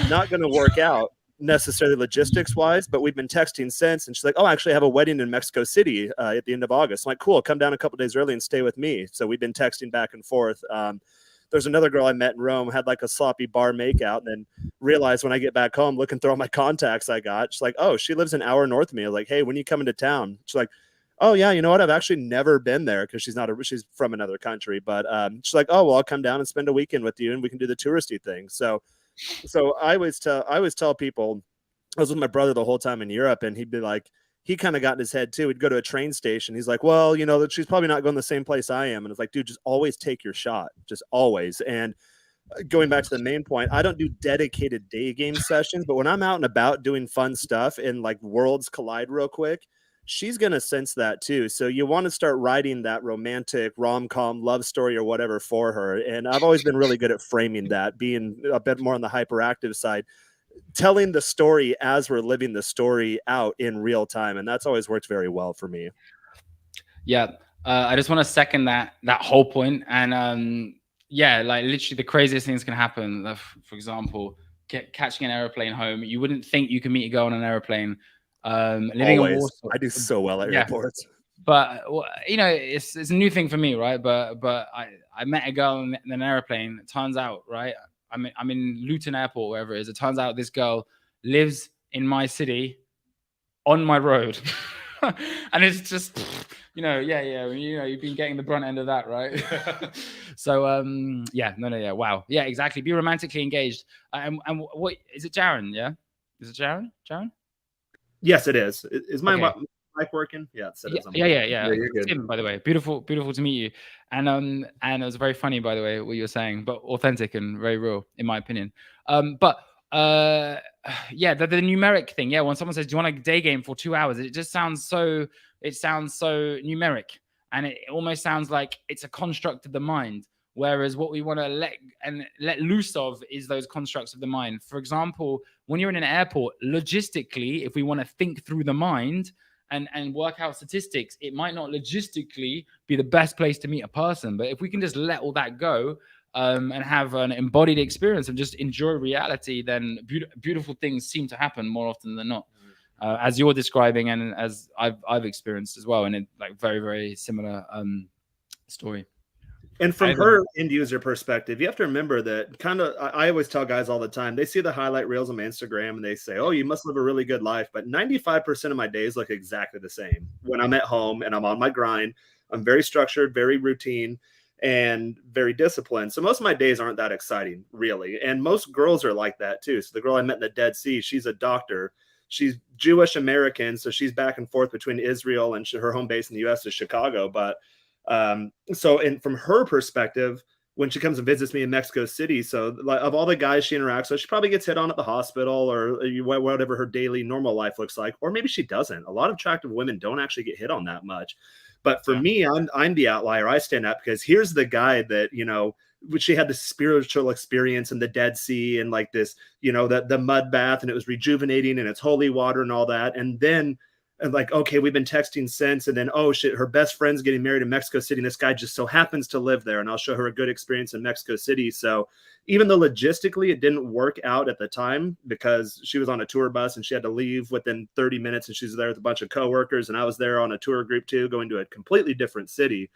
not going to work out necessarily logistics wise, but we've been texting since. And she's like, oh, I actually have a wedding in Mexico City at the end of August. I'm like, cool, come down a couple days early and stay with me. So we've been texting back and forth. There's another girl I met in Rome, had like a sloppy bar makeout, and then realized when I get back home, looking through all my contacts I got, she's like, oh, she lives an hour north of me. I was like, hey, when you coming to town? She's like, oh yeah, you know what? I've actually never been there, because she's from another country. But she's like, oh, well, I'll come down and spend a weekend with you and we can do the touristy thing. So I always tell people, I was with my brother the whole time in Europe, and he'd be like, he kind of got in his head too. He'd go to a train station. He's like, well, that she's probably not going the same place I am. And it's like, dude, just always take your shot. Just always. And going back to the main point, I don't do dedicated day game sessions, but when I'm out and about doing fun stuff and like worlds collide real quick, she's going to sense that too. So you want to start writing that romantic rom-com love story or whatever for her. And I've always been really good at framing that, being a bit more on the hyperactive side, telling the story as we're living the story out in real time. And that's always worked very well for me. Yeah. I just want to second that whole point. And like literally the craziest things can happen. For example, catching an airplane home. You wouldn't think you can meet a girl on an airplane. Living in Warsaw. I do so well at airports. But it's a new thing for me, right? But I met a girl in an airplane. It turns out, right, I'm in Luton Airport, wherever it is. It turns out this girl lives in my city, on my road, and it's just, you've been getting the brunt end of that, right? So, wow, yeah, exactly. Be romantically engaged. And what is it, Jaron? Yeah, is it Jaron? Jaron? Yes, it is. Is my mic working? Yeah, yeah. You're good. Tim, by the way, beautiful to meet you. And it was very funny, by the way, what you were saying, but authentic and very real, in my opinion. But Yeah, the numeric thing. Yeah, when someone says, "Do you want a day game for 2 hours?" It just sounds so. It sounds so numeric, and it almost sounds like it's a construct of the mind. Whereas what we want to let loose of is those constructs of the mind. For example, when you're in an airport, logistically, if we want to think through the mind and work out statistics, it might not logistically be the best place to meet a person. But if we can just let all that go, and have an embodied experience and just enjoy reality, then beautiful things seem to happen more often than not, as you're describing and as I've experienced as well, and it like very, very similar story. And from her end user perspective, you have to remember that I always tell guys all the time, they see the highlight reels on my Instagram and they say, oh, you must live a really good life. But 95% of my days look exactly the same. When I'm at home and I'm on my grind, I'm very structured, very routine, and very disciplined. So most of my days aren't that exciting, really. And most girls are like that too. So the girl I met in the Dead Sea, she's a doctor. She's Jewish American. So she's back and forth between Israel and her home base in the US is Chicago. But from her perspective, when she comes and visits me in Mexico City, so like, of all the guys she interacts with, she probably gets hit on at the hospital or whatever her daily normal life looks like, or maybe she doesn't. A lot of attractive women don't actually get hit on that much. But for me, I'm the outlier. I stand out because here's the guy that, which she had this spiritual experience in the Dead Sea and like this, the mud bath, and it was rejuvenating and it's holy water and all that. And then like, okay, we've been texting since, and then, oh shit, her best friend's getting married in Mexico City, and this guy just so happens to live there, and I'll show her a good experience in Mexico City. So even though logistically it didn't work out at the time because she was on a tour bus and she had to leave within 30 minutes and she's there with a bunch of coworkers, and I was there on a tour group too, going to a completely different city.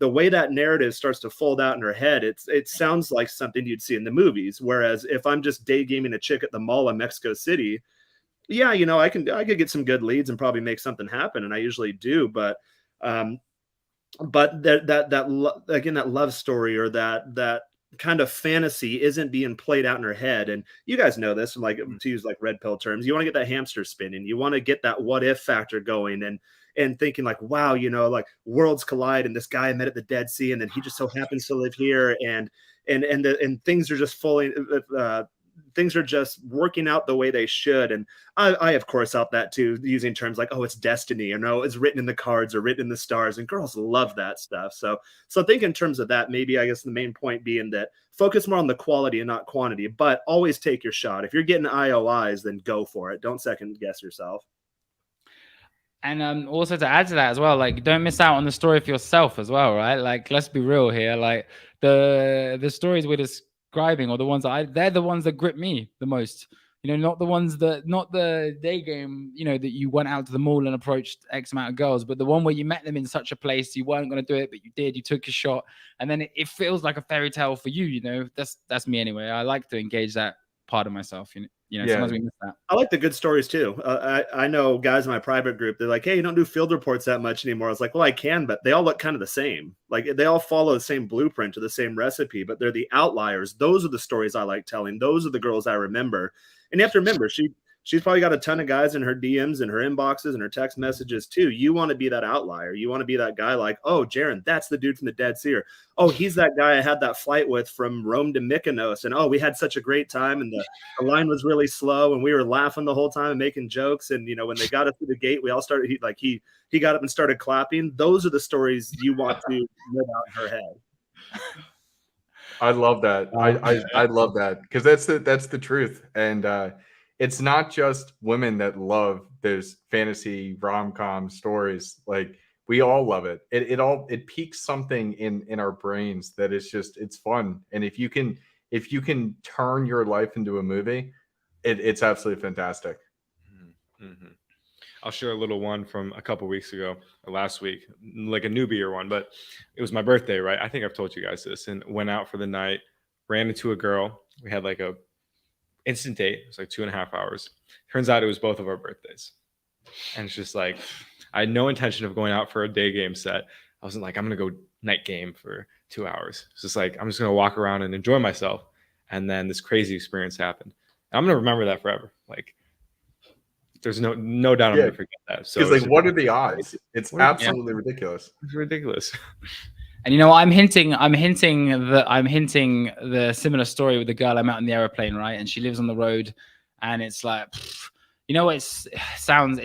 The way that narrative starts to fold out in her head, it sounds like something you'd see in the movies. Whereas if I'm just day gaming a chick at the mall in Mexico City, yeah, I could get some good leads and probably make something happen, and I usually do. But that love story or that kind of fantasy isn't being played out in her head. And you guys know this, like to use like red pill terms, you want to get that hamster spinning, you want to get that what if factor going, and thinking like, wow, like worlds collide, and this guy I met at the Dead Sea, and then he just so happens to live here, and things are just fully. Things are just working out the way they should. And I of course out that too, using terms like, oh, it's destiny, or no, it's written in the cards or written in the stars, and girls love that stuff. So I think in terms of that, maybe I guess the main point being that focus more on the quality and not quantity, but always take your shot. If you're getting IOIs, then go for it. Don't second guess yourself. And also to add to that as well, like don't miss out on the story for yourself as well, right? Like let's be real here. Like the stories we're describing, or the ones they're the ones that grip me the most. Not the day game, that you went out to the mall and approached X amount of girls, but the one where you met them in such a place you weren't going to do it, but you did. You took a shot, and then it feels like a fairy tale for you. That's me anyway. I like to engage that part of myself. Sometimes we miss that. I like the good stories too. I know guys in my private group, they're like, hey, you don't do field reports that much anymore. I was like, well, I can, but they all look kind of the same. Like they all follow the same blueprint or the same recipe, but they're the outliers. Those are the stories I like telling. Those are the girls I remember. And you have to remember, she's probably got a ton of guys in her DMs and her inboxes and her text messages too. You want to be that outlier. You want to be that guy like, oh, Jaron, that's the dude from the Dead Sea. Or, oh, he's that guy I had that flight with from Rome to Mykonos. And, oh, we had such a great time. And the line was really slow. And we were laughing the whole time and making jokes. And, when they got us through the gate, we all started, he got up and started clapping. Those are the stories you want to live out in her head. I love that. I love that because that's the truth. And it's not just women that love those fantasy rom-com stories. Like we all love it. It piques something in our brains that it's fun. And if you can turn your life into a movie, it's absolutely fantastic. Mm-hmm. I'll share a little one from a couple weeks ago or last week, like a newbie one, but it was my birthday, right? I think I've told you guys this, and went out for the night, ran into a girl. We had like a instant date. It was like 2.5 hours. Turns out it was both of our birthdays. And it's just like, I had no intention of going out for a day game set. I wasn't like, I'm going to go night game for 2 hours. It's just like, I'm just going to walk around and enjoy myself. And then this crazy experience happened. And I'm going to remember that forever. Like, there's no doubt I'm going to forget that. So because like, what are the odds? It's absolutely ridiculous. It's ridiculous. And you know, I'm hinting the similar story with the girl I met on the airplane, right? And she lives on the road, and it's like, you know, it's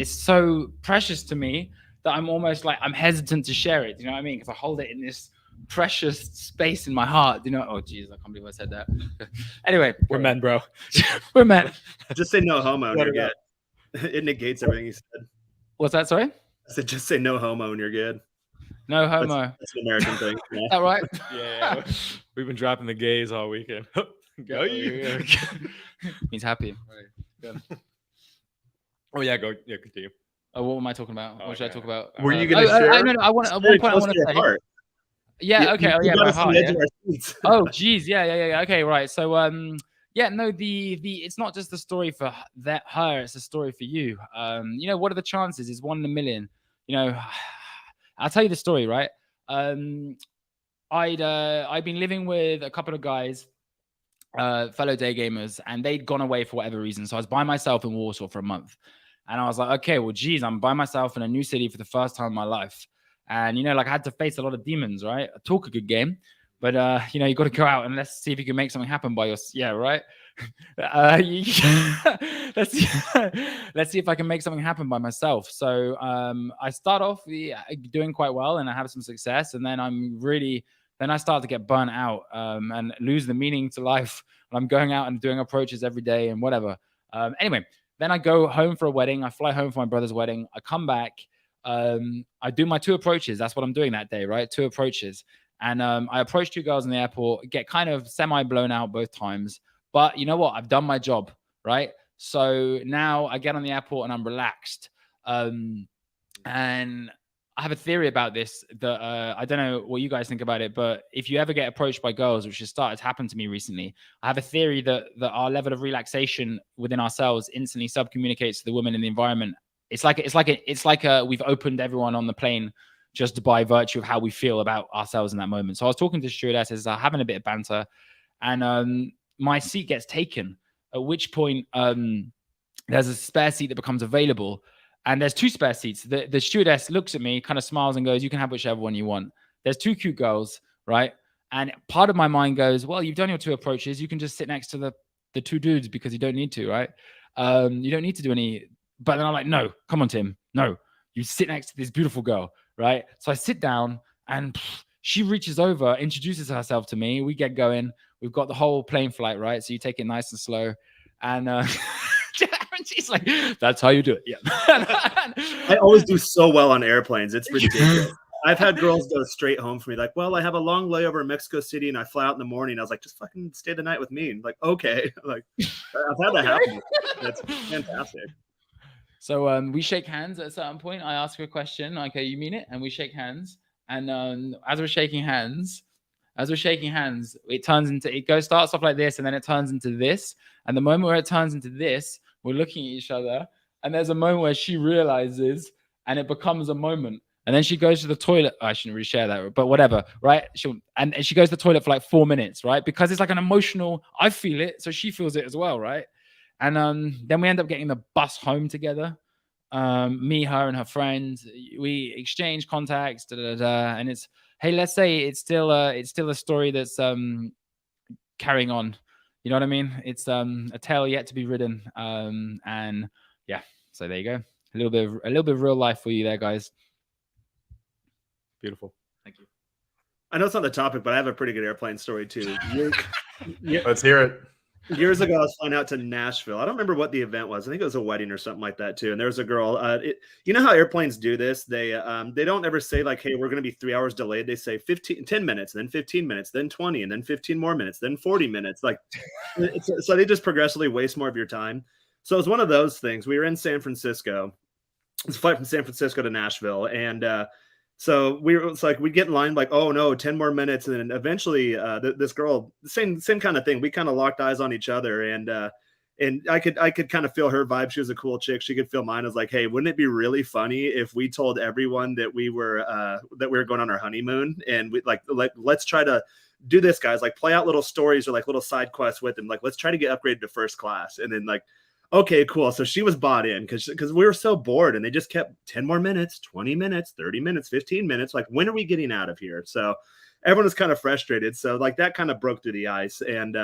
so precious to me that I'm almost like I'm hesitant to share it. You know what I mean? Because I hold it in this precious space in my heart. You know? Oh, geez, I can't believe I said that. Anyway, We're men, bro. we're men. Just say no homo and you're good. It negates everything you said. What's that? Sorry? I said just say no homo and you're good. No homo. That's an American thing. Yeah. Is that right? Yeah. We've been dropping the gays all weekend. Go you. Means happy. Oh yeah, go. Yeah, continue. Oh, what am I talking about? What should I talk about? Were you going to share? No, I want at one point I want to say. Heart. Yeah. Okay. Oh yeah, my heart. Yeah. Yeah. Oh geez. Yeah. Okay. Right. So yeah. No. The it's not just the story for her. It's a story for you. You know, what are the chances? It's 1 in a million. You know, I'll tell you the story. Right. I'd been living with a couple of guys, fellow day gamers, and they'd gone away for whatever reason. So I was by myself in Warsaw for a month, and I was like, okay, well, geez, I'm by myself in a new city for the first time in my life, and you know, like I had to face a lot of demons, right? I talk a good game, but you know, you got to go out and let's see if you can make something happen by your right. Let's see if I can make something happen by myself. So I start off doing quite well, and I have some success, and then then I start to get burnt out and lose the meaning to life. I'm going out and doing approaches every day and whatever. Anyway, then I go home for a wedding. I fly home for my brother's wedding. I come back. I do my 2 approaches. That's what I'm doing that day, right? 2 approaches. And I approach 2 girls in the airport, get kind of semi blown out both times. But you know what? I've done my job, right? So now I get on the airport and I'm relaxed. And I have a theory about this that I don't know what you guys think about it, but if you ever get approached by girls, which has started to happen to me recently, I have a theory that our level of relaxation within ourselves instantly sub-communicates to the women in the environment. It's like we've opened everyone on the plane just by virtue of how we feel about ourselves in that moment. So I was talking to stewardesses, having a bit of banter, and my seat gets taken, at which point there's a spare seat that becomes available. And there's 2 spare seats. The stewardess looks at me, kind of smiles and goes, you can have whichever one you want. There's 2 cute girls, right? And part of my mind goes, well, you've done your 2 approaches. You can just sit next to the 2 dudes because you don't need to, right? You don't need to do any. But then I'm like, no, come on, Tim. No, you sit next to this beautiful girl, right? So I sit down and she reaches over, introduces herself to me. We get going. We've got the whole plane flight, right? So you take it nice and slow. And she's like, that's how you do it. Yeah. I always do so well on airplanes. It's ridiculous. I've had girls go straight home for me, like, well, I have a long layover in Mexico City and I fly out in the morning. I was like, just fucking stay the night with me. And like, okay. Like, I've had that happen. That's fantastic. So we shake hands at a certain point. I ask her a question, okay, you mean it? And we shake hands. And as we're shaking hands, it starts off like this, and then it turns into this. And the moment where it turns into this, we're looking at each other, and there's a moment where she realizes, and it becomes a moment. And then she goes to the toilet. I shouldn't really share that, but whatever, right? And she goes to the toilet for like 4 minutes, right? Because it's like an emotional, I feel it, so she feels it as well, right? And then we end up getting the bus home together. Me, her, and her friends. We exchange contacts, and it's, hey, let's say it's still a story that's carrying on. You know what I mean? It's a tale yet to be written. And yeah, so there you go. A little bit of real life for you there, guys. Beautiful. Thank you. I know it's not the topic, but I have a pretty good airplane story too. Let's hear it. Years ago, I was flying out to Nashville. I don't remember what the event was. I think it was a wedding or something like that too. And there was a girl. You know how airplanes do this? They don't ever say like, "Hey, we're going to be 3 hours delayed." They say 10 minutes, then 15 minutes, then 20, and then 15 more minutes, then 40 minutes. Like, so they just progressively waste more of your time. So it was one of those things. We were in San Francisco. It's a flight from San Francisco to Nashville, and so it's like we'd get in line, like, oh no, 10 more minutes. And then eventually this girl, same kind of thing. We kind of locked eyes on each other, and I could kind of feel her vibe. She was a cool chick. She could feel mine. I was like, hey, wouldn't it be really funny if we told everyone that we were going on our honeymoon, and we let's try to do this, guys, like play out little stories or like little side quests with them. Like, let's try to get upgraded to first class. And then like, okay, cool. So she was bought in because we were so bored, and they just kept 10 more minutes, 20 minutes, 30 minutes, 15 minutes. Like, when are we getting out of here? So everyone was kind of frustrated. So like that kind of broke through the ice. And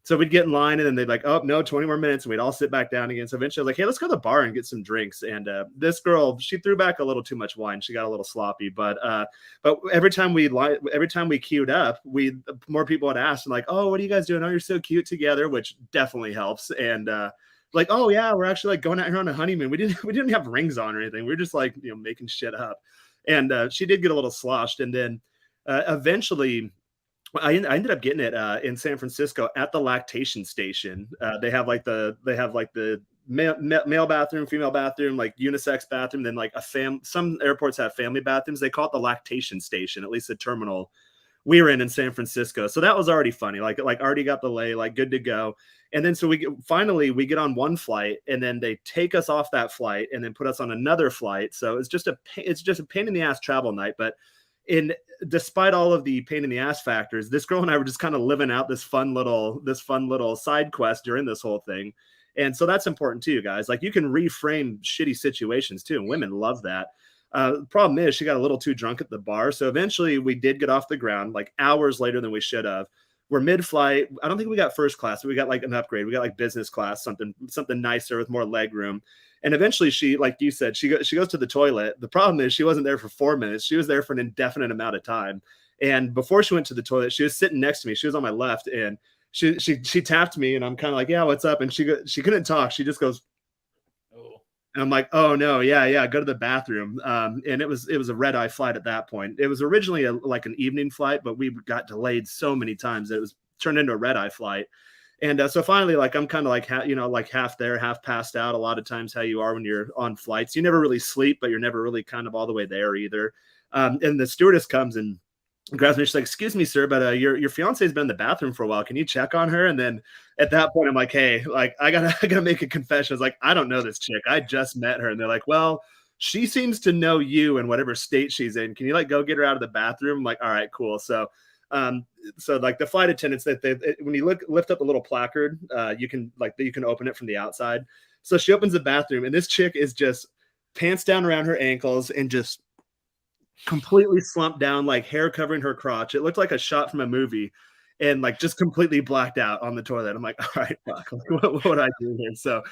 so we'd get in line and then they'd like, oh, no, 20 more minutes. And we'd all sit back down again. So eventually I was like, hey, let's go to the bar and get some drinks. And this girl, she threw back a little too much wine. She got a little sloppy. But every time we queued up, more people would ask, like, oh, what are you guys doing? Oh, you're so cute together, which definitely helps. And like, oh, yeah, we're actually like going out here on a honeymoon. We didn't have rings on or anything. We were just like, making shit up. And she did get a little sloshed. And then eventually, I ended up getting it in San Francisco at the lactation station. They have like the male bathroom, female bathroom, like unisex bathroom. Then like some airports have family bathrooms. They call it the lactation station, at least the terminal we were in San Francisco. So that was already funny. Like already got the lay, like good to go. And then so we get on one flight, and then they take us off that flight and then put us on another flight. So it's just a pain in the ass travel night, but despite all of the pain in the ass factors, this girl and I were just kind of living out this fun little side quest during this whole thing. And so that's important too, guys. Like you can reframe shitty situations too. And women love that. The problem is she got a little too drunk at the bar. So eventually we did get off the ground like hours later than we should have. We're mid-flight. I don't think we got first class, but we got like an upgrade. We got like business class, something nicer with more leg room. And eventually she, like you said, she goes to the toilet. The problem is she wasn't there for 4 minutes. She was there for an indefinite amount of time. And before she went to the toilet, she was sitting next to me. She was on my left, and she tapped me, and I'm kind of like, yeah, what's up? And she couldn't talk. She just goes, oh. And I'm like, oh no, yeah, go to the bathroom. And it was a red-eye flight at that point. It was originally like an evening flight, but we got delayed so many times that it was turned into a red-eye flight. And so finally, like I'm kind of like, like half there, half passed out. A lot of times how you are when you're on flights, you never really sleep, but you're never really kind of all the way there either. And the stewardess comes and grabs me. She's like, excuse me, sir, but your fiance has been in the bathroom for a while. Can you check on her? And then at that point, I'm like, hey, like I gotta make a confession. I was like, I don't know this chick. I just met her. And they're like, well, she seems to know you in whatever state she's in. Can you like go get her out of the bathroom? I'm like, all right, cool. So like the flight attendants when you lift up the little placard, you can open it from the outside. So she opens the bathroom, and this chick is just pants down around her ankles and just completely slumped down, like hair covering her crotch. It looked like a shot from a movie, and like just completely blacked out on the toilet. I'm like, all right, fuck, what would I do here? So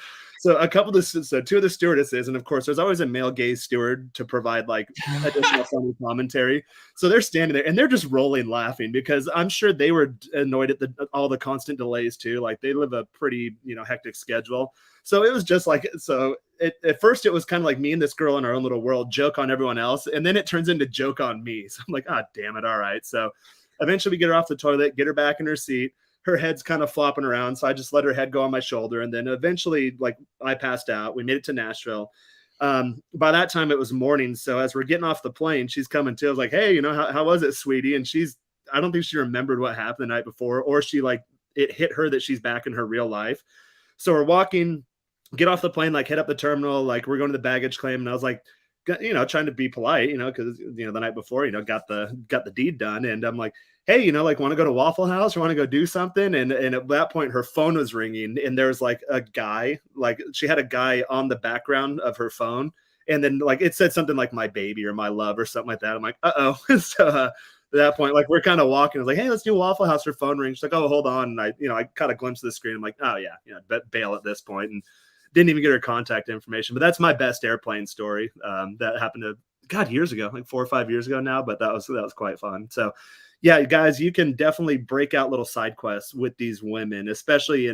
two of the stewardesses, and of course there's always a male gaze steward to provide like additional funny commentary. So they're standing there and they're just rolling laughing, because I'm sure they were annoyed at all the constant delays too. Like they live a pretty hectic schedule. So it was just like, at first it was kind of like me and this girl in our own little world, joke on everyone else, and then it turns into joke on me. So I'm like, ah, damn it, all right. So eventually we get her off the toilet, get her back in her seat. Her head's kind of flopping around, so I just let her head go on my shoulder, and then eventually, like, I passed out. We made it to Nashville. By that time, it was morning, so as we're getting off the plane, she's coming to. I was like, hey, how was it, sweetie? And I don't think she remembered what happened the night before, or it hit her that she's back in her real life. So we're walking, get off the plane, like, head up the terminal, like, we're going to the baggage claim, and I was like, trying to be polite, because the night before, got the deed done, and I'm like, hey, like, want to go to Waffle House or want to go do something? And at that point, her phone was ringing, and there's like a guy, like she had a guy on the background of her phone, and then like it said something like my baby or my love or something like that. I'm like, uh-oh. So at that point, like we're kind of walking. I was like, hey, let's do Waffle House. Her phone rings. She's like, oh, hold on. And I caught a glimpse of the screen. I'm like, oh yeah, bail at this point, and didn't even get her contact information. But that's my best airplane story. That happened years ago, like 4 or 5 years ago now. But that was quite fun. So yeah, guys, you can definitely break out little side quests with these women, especially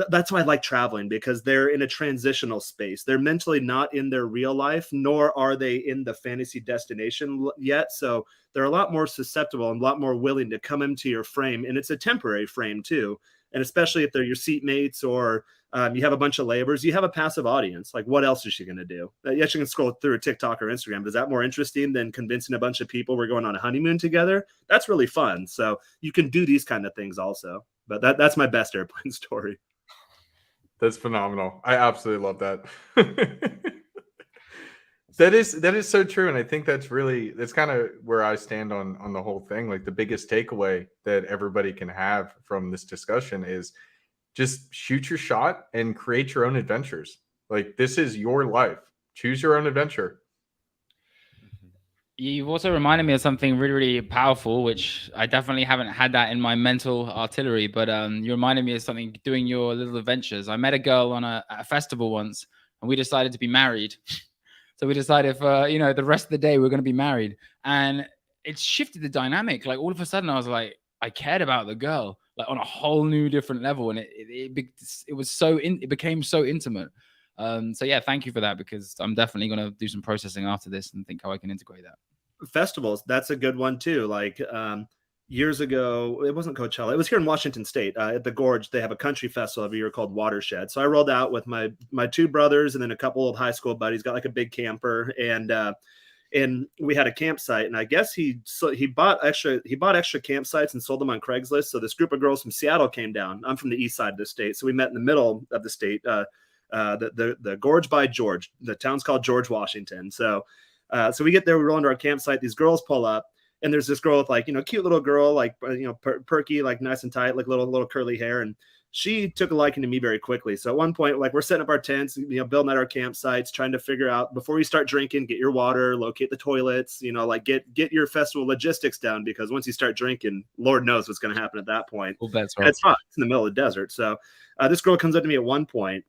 that's why I like traveling, because they're in a transitional space. They're mentally not in their real life, nor are they in the fantasy destination yet. So they're a lot more susceptible and a lot more willing to come into your frame. And it's a temporary frame too. And especially if they're your seatmates or you have a bunch of laborers, you have a passive audience. Like, what else is she going to do? Yes, she can scroll through a TikTok or Instagram. But is that more interesting than convincing a bunch of people we're going on a honeymoon together? That's really fun. So you can do these kind of things also. But that's my best airplane story. That's phenomenal. I absolutely love that. That is so true. And I think that's kind of where I stand on the whole thing. Like, the biggest takeaway that everybody can have from this discussion is just shoot your shot and create your own adventures. Like, this is your life. Choose your own adventure. You've also reminded me of something really, really powerful, which I definitely haven't had that in my mental artillery. But you reminded me of something doing your little adventures. I met a girl on a festival once, and we decided to be married. So we decided for the rest of the day we are going to be married, and it shifted the dynamic. Like all of a sudden, I was like, I cared about the girl like on a whole new different level, and it became so intimate. So yeah, thank you for that, because I'm definitely going to do some processing after this and think how I can integrate that. Festivals, that's a good one too. Like years ago, it wasn't Coachella, it was here in Washington State at the Gorge. They have a country festival every year called Watershed. So I rolled out with my two brothers and then a couple of high school buddies, got like a big camper, and we had a campsite, and I guess he bought extra campsites and sold them on Craigslist. So this group of girls from Seattle came down. I'm from the east side of the state, so we met in the middle of the state, the Gorge by George. The town's called George Washington. So we get there, we roll into our campsite, these girls pull up, and there's this girl with like, cute little girl, like, perky, like nice and tight, like little curly hair. And she took a liking to me very quickly. So at one point, like, we're setting up our tents, building out our campsites, trying to figure out, before you start drinking, get your water, locate the toilets, like get your festival logistics down, because once you start drinking, Lord knows what's going to happen at that point. Well, that's right. It's hot. It's in the middle of the desert. So this girl comes up to me at one point,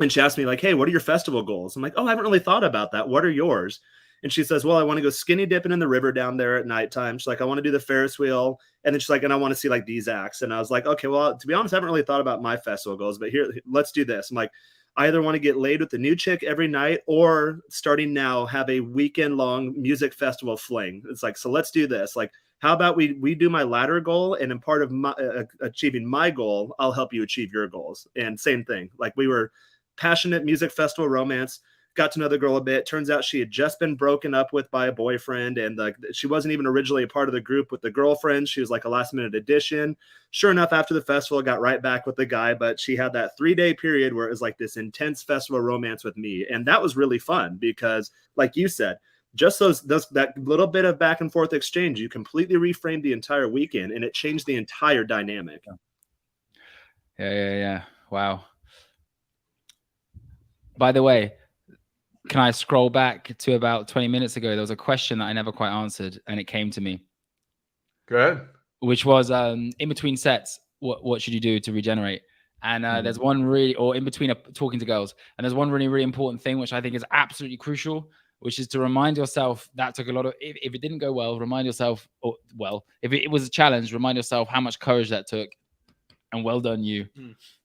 and she asked me like, hey, what are your festival goals? I'm like, oh, I haven't really thought about that. What are yours? And she says, well, I want to go skinny dipping in the river down there at nighttime. She's like, I want to do the Ferris wheel. And then she's like, and I want to see like these acts. And I was like, okay, well, to be honest, I haven't really thought about my festival goals, but here, let's do this. I'm like, I either want to get laid with the new chick every night, or starting now have a weekend long music festival fling. It's like, so let's do this. Like, how about we do my latter goal, and in part of my achieving my goal, I'll help you achieve your goals. And same thing. Like, we were passionate music festival romance. Got to know the girl a bit. Turns out she had just been broken up with by a boyfriend, and she wasn't even originally a part of the group with the girlfriend. She was like a last minute addition. Sure enough, after the festival, got right back with the guy, but she had that 3-day period where it was like this intense festival romance with me. And that was really fun because, like you said, just that little bit of back and forth exchange, you completely reframed the entire weekend, and it changed the entire dynamic. Yeah. Wow. By the way, can I scroll back to about 20 minutes ago? There was a question that I never quite answered, and it came to me. Go ahead. Which was in between sets, what should you do to regenerate? And there's one in between talking to girls, and there's one really, really important thing, which I think is absolutely crucial, which is to remind yourself that took a lot of, if it didn't go well, remind yourself, if it was a challenge, remind yourself how much courage that took. And well done, you.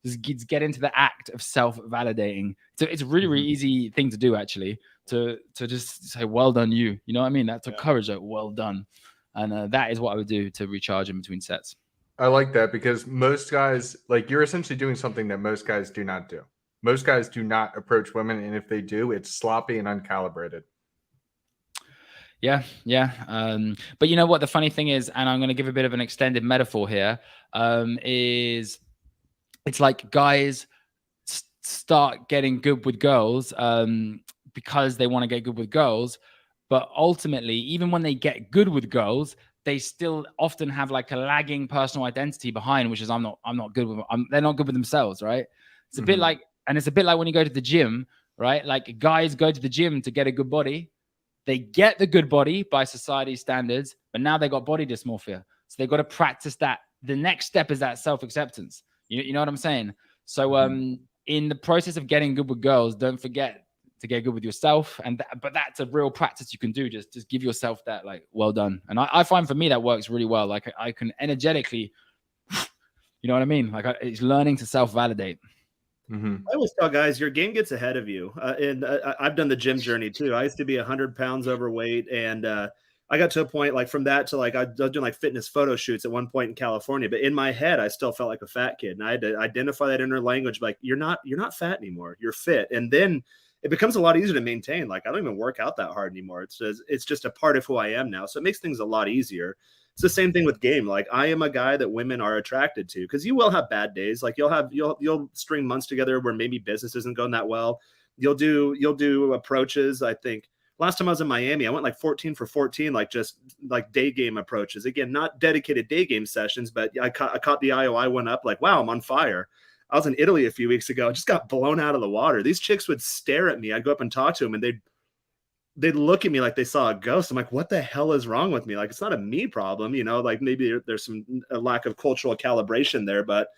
Just get into the act of self-validating. So it's a really, really easy thing to do, actually, to just say, well done, you. You know what I mean? That took courage, like, well done. And that is what I would do to recharge in between sets. I like that, because most guys, like, you're essentially doing something that most guys do not do. Most guys do not approach women, and if they do, it's sloppy and uncalibrated. Yeah. But you know what? The funny thing is, and I'm going to give a bit of an extended metaphor here, is it's like guys start getting good with girls because they want to get good with girls. But ultimately, even when they get good with girls, they still often have like a lagging personal identity behind, which is I'm not good with them. They're not good with themselves, right? It's a bit like, and it's a bit like when you go to the gym, right? Like guys go to the gym to get a good body. They get the good body by society's standards, but now they got body dysmorphia. So they got to practice that. The next step is that self-acceptance. You know what I'm saying? So in the process of getting good with girls, don't forget to get good with yourself. But that's a real practice you can do. Just give yourself that, like, well done. And I find for me that works really well. Like I can energetically, you know what I mean? Like it's learning to self-validate. I always tell guys, your game gets ahead of you. And I've done the gym journey too. I used to be 100 pounds overweight. And I got to a point, like from that to like, I was doing like fitness photo shoots at one point in California, but in my head, I still felt like a fat kid. And I had to identify that inner language. Like, you're not fat anymore. You're fit. And then it becomes a lot easier to maintain. Like, I don't even work out that hard anymore. It's just a part of who I am now. So it makes things a lot easier. It's the same thing with game. Like, I am a guy that women are attracted to, because you will have bad days. Like you'll string months together where maybe business isn't going that well. You'll do approaches. I think last time I was in Miami, I went like 14 for 14, like just like day game approaches. Again, not dedicated day game sessions, but I caught the eye. I went up like, wow, I'm on fire. I was in Italy a few weeks ago. I just got blown out of the water. These chicks would stare at me. I'd go up and talk to them, and they'd look at me like they saw a ghost. I'm like, what the hell is wrong with me? Like, it's not a me problem, you know, like maybe there's a lack of cultural calibration there, but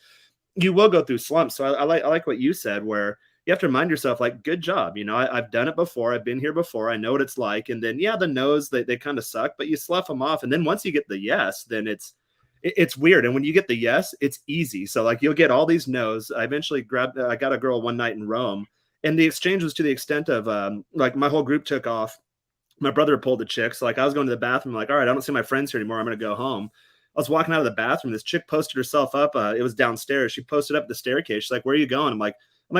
you will go through slumps. So I like what you said, where you have to remind yourself, like, good job. You know, I've done it before. I've been here before. I know what it's like. And then, yeah, the no's, they kind of suck, but you slough them off. And then once you get the yes, then it's weird. And when you get the yes, it's easy. So like you'll get all these no's. I eventually I got a girl one night in Rome, and the exchange was to the extent of like my whole group took off. My brother pulled the chick. So like I was going to the bathroom, like, all right, I don't see my friends here anymore. I'm going to go home. I was walking out of the bathroom. This chick posted herself up. It was downstairs. She posted up the staircase. She's like, where are you going? I'm like,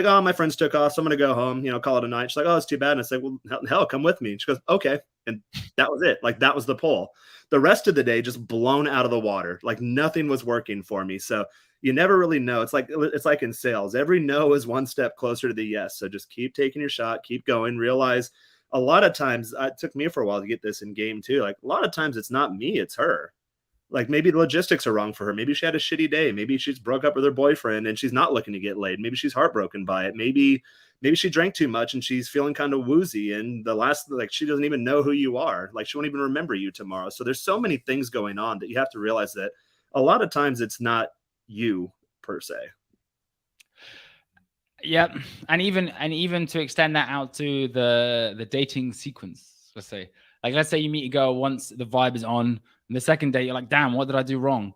oh, my friends took off, so I'm going to go home, you know, call it a night. She's like, oh, it's too bad. And I said, well, hell, come with me. And she goes, okay. And that was it. Like, that was the pull. The rest of the day just blown out of the water. Like nothing was working for me. So you never really know. It's like in sales. Every no is one step closer to the yes. So just keep taking your shot, keep going. Realize a lot of times, it took me for a while to get this in game too. Like a lot of times it's not me, it's her. Like maybe the logistics are wrong for her. Maybe she had a shitty day. Maybe she's broke up with her boyfriend and she's not looking to get laid. Maybe she's heartbroken by it. Maybe she drank too much and she's feeling kind of woozy. And like she doesn't even know who you are. Like she won't even remember you tomorrow. So there's so many things going on that you have to realize that a lot of times it's not you per se. Yeah, and even to extend that out to the dating sequence, let's say you meet a girl once, the vibe is on, and the second date you're like, damn, what did I do wrong?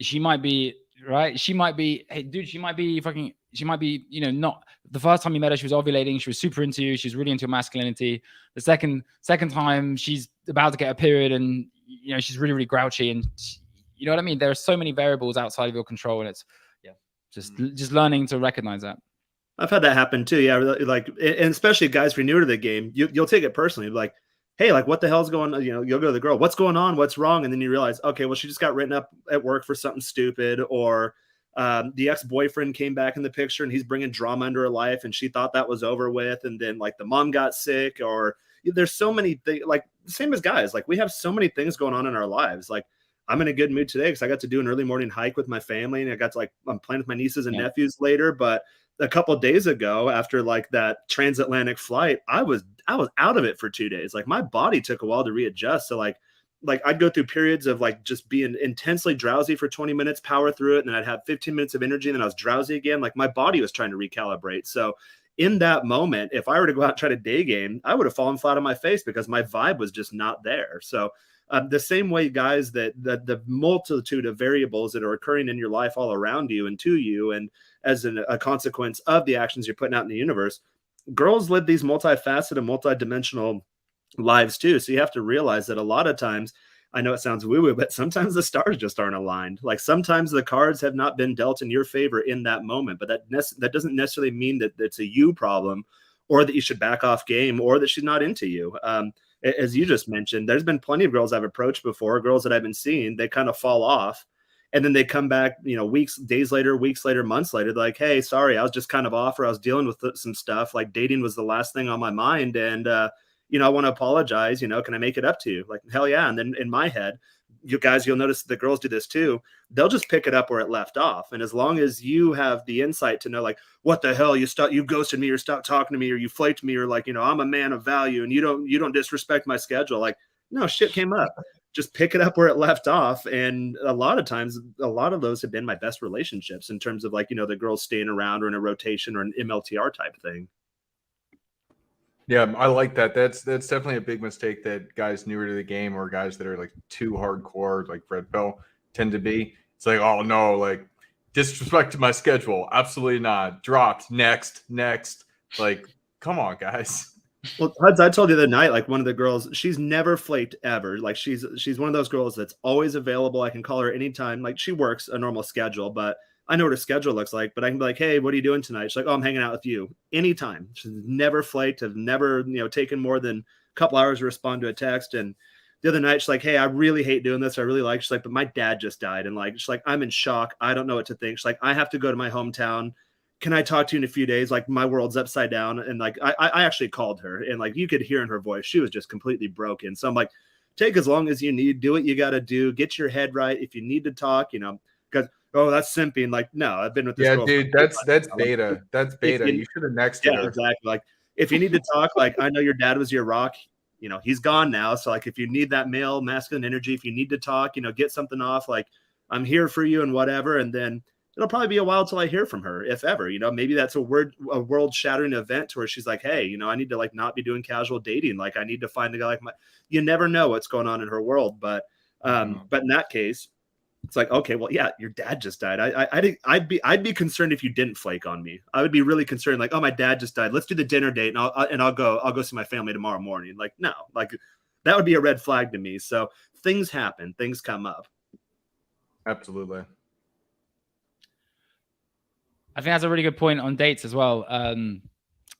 She might be right. She might be, hey, dude, she might be, you know, not the first time you met her, she was ovulating, she was super into you, she's really into your masculinity. The second time, she's about to get a period, and you know she's really, really grouchy, and you know what I mean. There are so many variables outside of your control, and it's just learning to recognize that. I've had that happen too. Yeah. Like, and especially guys who are newer to the game, you'll take it personally. Like, hey, like what the hell's going on? You know, you'll go to the girl, what's going on? What's wrong? And then you realize, okay, well, she just got written up at work for something stupid, or the ex-boyfriend came back in the picture and he's bringing drama into her life and she thought that was over with. And then like the mom got sick, or there's so many things, like same as guys, like we have so many things going on in our lives. Like I'm in a good mood today because I got to do an early morning hike with my family, and I got to I'm playing with my nieces and nephews later. But a couple of days ago, after like that transatlantic flight, I was out of it for 2 days. Like my body took a while to readjust. So like I'd go through periods of like just being intensely drowsy for 20 minutes, power through it, and then I'd have 15 minutes of energy, and then I was drowsy again. Like my body was trying to recalibrate. So in that moment, if I were to go out and try to day game, I would have fallen flat on my face because my vibe was just not there. So the same way, guys, that the multitude of variables that are occurring in your life all around you and to you, and as a consequence of the actions you're putting out in the universe, girls live these multifaceted and multidimensional lives too. So you have to realize that a lot of times, I know it sounds woo-woo, but sometimes the stars just aren't aligned. Like sometimes the cards have not been dealt in your favor in that moment, but that doesn't necessarily mean that it's a you problem, or that you should back off game, or that she's not into you. As you just mentioned, there's been plenty of girls I've approached before, girls that I've been seeing, they kind of fall off, and then they come back, you know, days later, weeks later, months later, they're like, hey, sorry, I was just kind of off, or I was dealing with some stuff. Like dating was the last thing on my mind. And, you know, I want to apologize, you know, can I make it up to you? Like, hell yeah. And then in my head, you guys, you'll notice the girls do this too. They'll just pick it up where it left off. And as long as you have the insight to know, like, what the hell, you ghosted me, or stopped talking to me, or you flaked me, or like, you know, I'm a man of value and you don't disrespect my schedule. Like, no, shit came up. Just pick it up where it left off. And a lot of times, a lot of those have been my best relationships in terms of like, you know, the girls staying around, or in a rotation, or an MLTR type thing. Yeah, I like that. That's definitely a big mistake that guys newer to the game, or guys that are like too hardcore, like Red Pill, tend to be. It's like, oh no, like disrespect to my schedule. Absolutely not. Dropped. Next. Like, come on, guys. Well, Huds, I told you the other night, like one of the girls, she's never flaked ever. Like she's one of those girls that's always available. I can call her anytime. Like she works a normal schedule, but I know what her schedule looks like. But I can be like, hey, what are you doing tonight? She's like, oh, I'm hanging out with you. Anytime. She's never flaked. Have never, you know, taken more than a couple hours to respond to a text. And the other night, she's like, hey, I really hate doing this. I really like. She's like, but my dad just died, and like, she's like, I'm in shock. I don't know what to think. She's like, I have to go to my hometown. Can I talk to you in a few days? Like my world's upside down. And like, I actually called her, and like, you could hear in her voice, she was just completely broken. So I'm like, take as long as you need, do what you got to do, get your head right. If you need to talk, you know, because, oh, that's simping. Like, no, I've been with this girl. Dude, that's beta. That's beta. You should have nexted her. Exactly. Like, if you need to talk, like, I know your dad was your rock, you know, he's gone now. So like, if you need that male masculine energy, if you need to talk, you know, get something off, like, I'm here for you and whatever. And then it'll probably be a while till I hear from her, if ever, you know, maybe that's a world shattering event to where she's like, hey, you know, I need to like not be doing casual dating. Like I need to find a guy like you never know what's going on in her world. But in that case, it's like, okay, well, yeah, your dad just died. I'd be concerned if you didn't flake on me. I would be really concerned, like, oh, my dad just died. Let's do the dinner date, and I'll go see my family tomorrow morning. Like, no, like that would be a red flag to me. So things happen, things come up. Absolutely. I think that's a really good point on dates as well.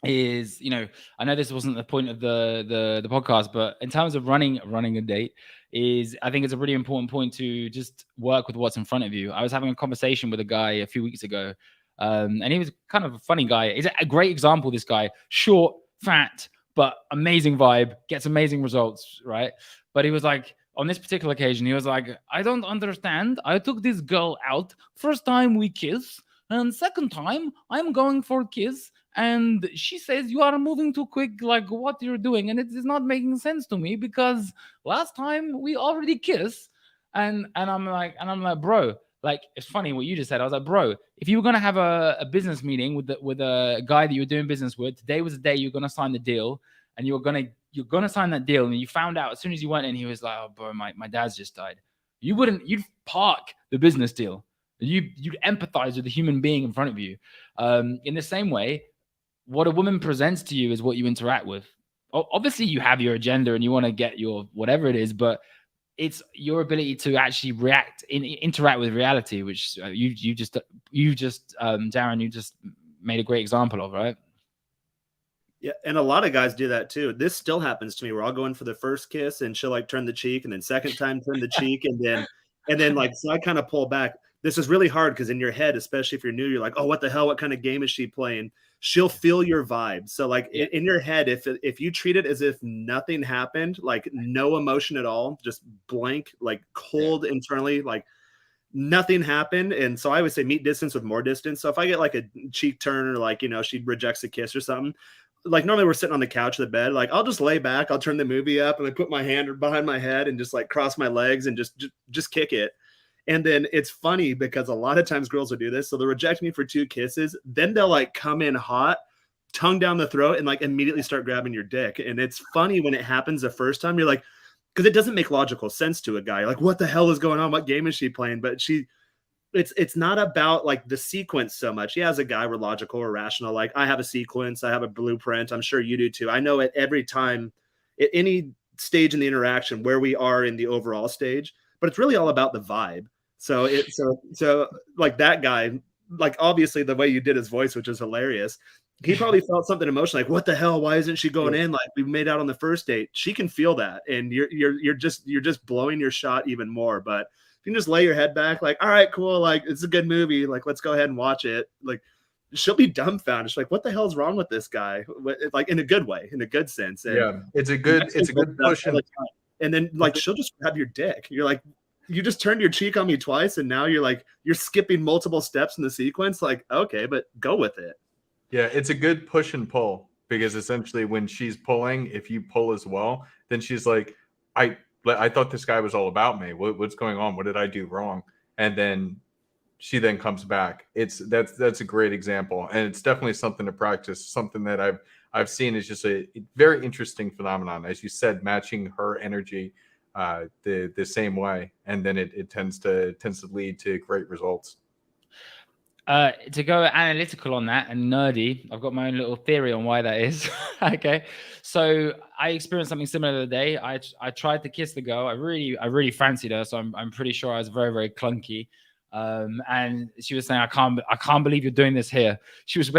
Is, you know, I know this wasn't the point of the podcast, but in terms of running a date, I think it's a really important point to just work with what's in front of you. I was having a conversation with a guy a few weeks ago, and he was kind of a funny guy. He's a great example. This guy, short, fat, but amazing vibe, gets amazing results, right? But he was like, on this particular occasion, he was like, I don't understand. I took this girl out. First time we kiss, and second time I'm going for a kiss. And she says, you are moving too quick, like what you're doing. And it is not making sense to me because last time we already kissed. And I'm like, bro, like, it's funny what you just said. I was like, bro, if you were going to have a business meeting with a guy that you were doing business with, today was the day you're going to sign the deal, and you're going to sign that deal. And you found out as soon as you went in, he was like, oh, bro, my dad's just died. You'd park the business deal. You'd empathize with the human being in front of you. In the same way, what a woman presents to you is what you interact with. Obviously, you have your agenda and you want to get your whatever it is, but it's your ability to actually interact with reality, which you just Darren, you just made a great example of, right? Yeah, and a lot of guys do that too. This still happens to me where I'll go in for the first kiss and she'll like turn the cheek, and then second time turn the cheek, and then like, so I kind of pull back. This is really hard because in your head, especially if you're new, you're like, oh, what the hell? What kind of game is she playing? She'll feel your vibe. So like in your head, if you treat it as if nothing happened, like no emotion at all, just blank, like cold internally, like nothing happened. And so I would say meet distance with more distance. So if I get like a cheek turn, or like, you know, she rejects a kiss or something, like normally we're sitting on the couch of the bed, like I'll just lay back, I'll turn the movie up, and I put my hand behind my head and just like cross my legs and just kick it. And then it's funny because a lot of times girls will do this. So they'll reject me for 2 kisses. Then they'll like come in hot, tongue down the throat, and like immediately start grabbing your dick. And it's funny when it happens the first time. You're like, because it doesn't make logical sense to a guy. You're like, what the hell is going on? What game is she playing? But it's not about like the sequence so much. Yeah, as a guy, we're logical or rational. Like I have a sequence, I have a blueprint. I'm sure you do too. I know at every time, at any stage in the interaction where we are in the overall stage, but it's really all about the vibe. So like that guy, like obviously the way you did his voice, which is hilarious, he probably felt something emotional, like what the hell? Why isn't she going in? Like we made out on the first date. She can feel that, and you're just blowing your shot even more. But if you can just lay your head back, like all right, cool, like it's a good movie, like let's go ahead and watch it. Like she'll be dumbfounded. She's like, what the hell's wrong with this guy? Like in a good way, in a good sense. And yeah, it's a good push. And then like she'll just grab your dick. You're like, you just turned your cheek on me twice, and now you're skipping multiple steps in the sequence. Like, okay, but go with it. Yeah, it's a good push and pull, because essentially when she's pulling, if you pull as well, then she's like, I thought this guy was all about me. What's going on? What did I do wrong? And then she then comes back. That's a great example, and it's definitely something to practice. Something that I've seen is just a very interesting phenomenon, as you said, matching her energy the same way, and then it tends to lead to great results. To go analytical on that and nerdy, I've got my own little theory on why that is. Okay, so I experienced something similar the other day. I tried to kiss the girl. I really fancied her, so I'm pretty sure I was very, very clunky. And she was saying, I can't believe you're doing this here. She was,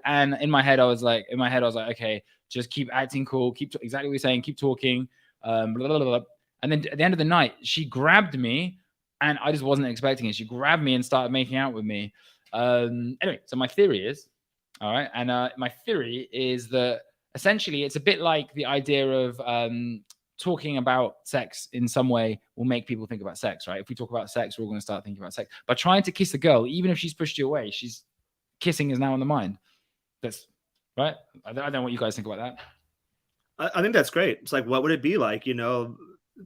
and in my head I was like, okay, just keep acting cool, exactly what you're saying, keep talking. Blah, blah, blah, blah. And then at the end of the night, she grabbed me, and I just wasn't expecting it. She grabbed me and started making out with me. Anyway, so my theory is, all right, and my theory is that essentially it's a bit like the idea of talking about sex in some way will make people think about sex, right? If we talk about sex, we're all going to start thinking about sex. But trying to kiss a girl, even if she's pushed you away, kissing is now on the mind. That's right? I don't know what you guys think about that. I think that's great. It's like, what would it be like? You know,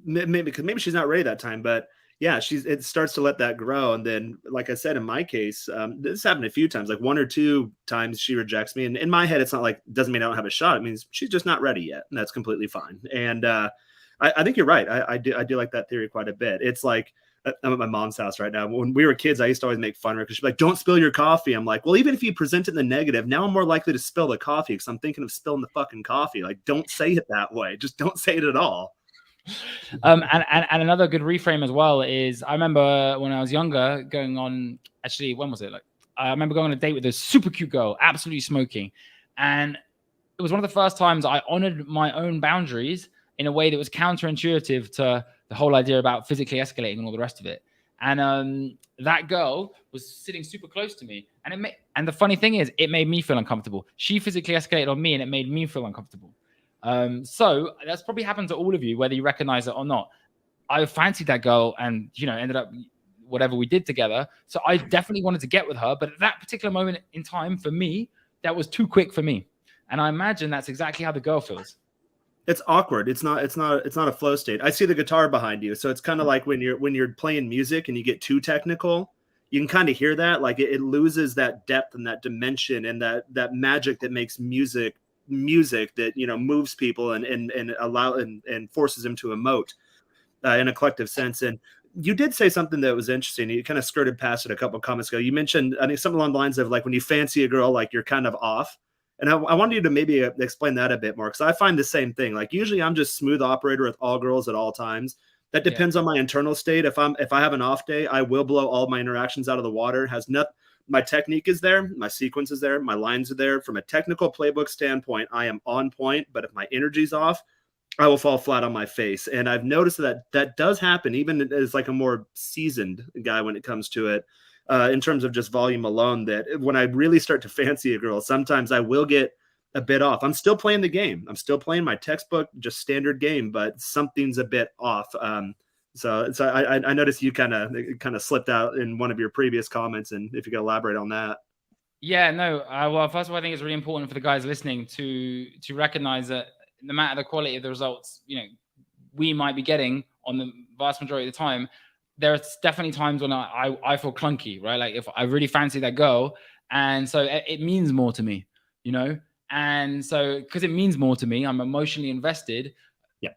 maybe she's not ready that time, but yeah, it starts to let that grow. And then, like I said, in my case, this happened a few times, like 1 or 2 times she rejects me. And in my head, it's not like, doesn't mean I don't have a shot. It means she's just not ready yet. And that's completely fine. And I think you're right. I do like that theory quite a bit. It's like, I'm at my mom's house right now. When we were kids, I used to always make fun of her because she'd be like, don't spill your coffee. I'm like, well, even if you present it in the negative, now I'm more likely to spill the coffee because I'm thinking of spilling the fucking coffee. Like, don't say it that way. Just don't say it at all. And another good reframe as well is I remember when I was younger going on, actually, when was it? Like, I remember going on a date with a super cute girl, absolutely smoking. And it was one of the first times I honored my own boundaries in a way that was counterintuitive to the whole idea about physically escalating and all the rest of it. And that girl was sitting super close to me. And the funny thing is, it made me feel uncomfortable. She physically escalated on me and it made me feel uncomfortable. So that's probably happened to all of you, whether you recognize it or not. I fancied that girl and, you know, ended up whatever we did together. So I definitely wanted to get with her. But at that particular moment in time, for me, that was too quick for me. And I imagine that's exactly how the girl feels. It's awkward. It's not a flow state. I see the guitar behind you. So it's kind of like when you're playing music and you get too technical, you can kind of hear that. Like it loses that depth and that dimension and that magic that makes music that, you know, moves people and forces them to emote in a collective sense. And you did say something that was interesting. You kind of skirted past it a couple of comments ago. You mentioned, I think, something along the lines of like when you fancy a girl, like you're kind of off. And I wanted you to maybe explain that a bit more, because I find the same thing. Like usually I'm just smooth operator with all girls at all times. That depends on my internal state. If I have an off day, I will blow all my interactions out of the water. My technique is there, my sequence is there, my lines are there. From a technical playbook standpoint, I am on point. But if my energy's off, I will fall flat on my face. And I've noticed that does happen, even as like a more seasoned guy when it comes to it. In terms of just volume alone, that when I really start to fancy a girl, sometimes I will get a bit off. I'm still playing the game. I'm still playing my textbook, just standard game, but something's a bit off. So I noticed you kind of slipped out in one of your previous comments, and if you could elaborate on that. Yeah, no. Well, first of all, I think it's really important for the guys listening to recognize that no matter the quality of the results, you know, we might be getting on the vast majority of the time, there's definitely times when I feel clunky, right? Like if I really fancy that girl, and so it means more to me, you know? And so because it means more to me, I'm emotionally invested. Yeah.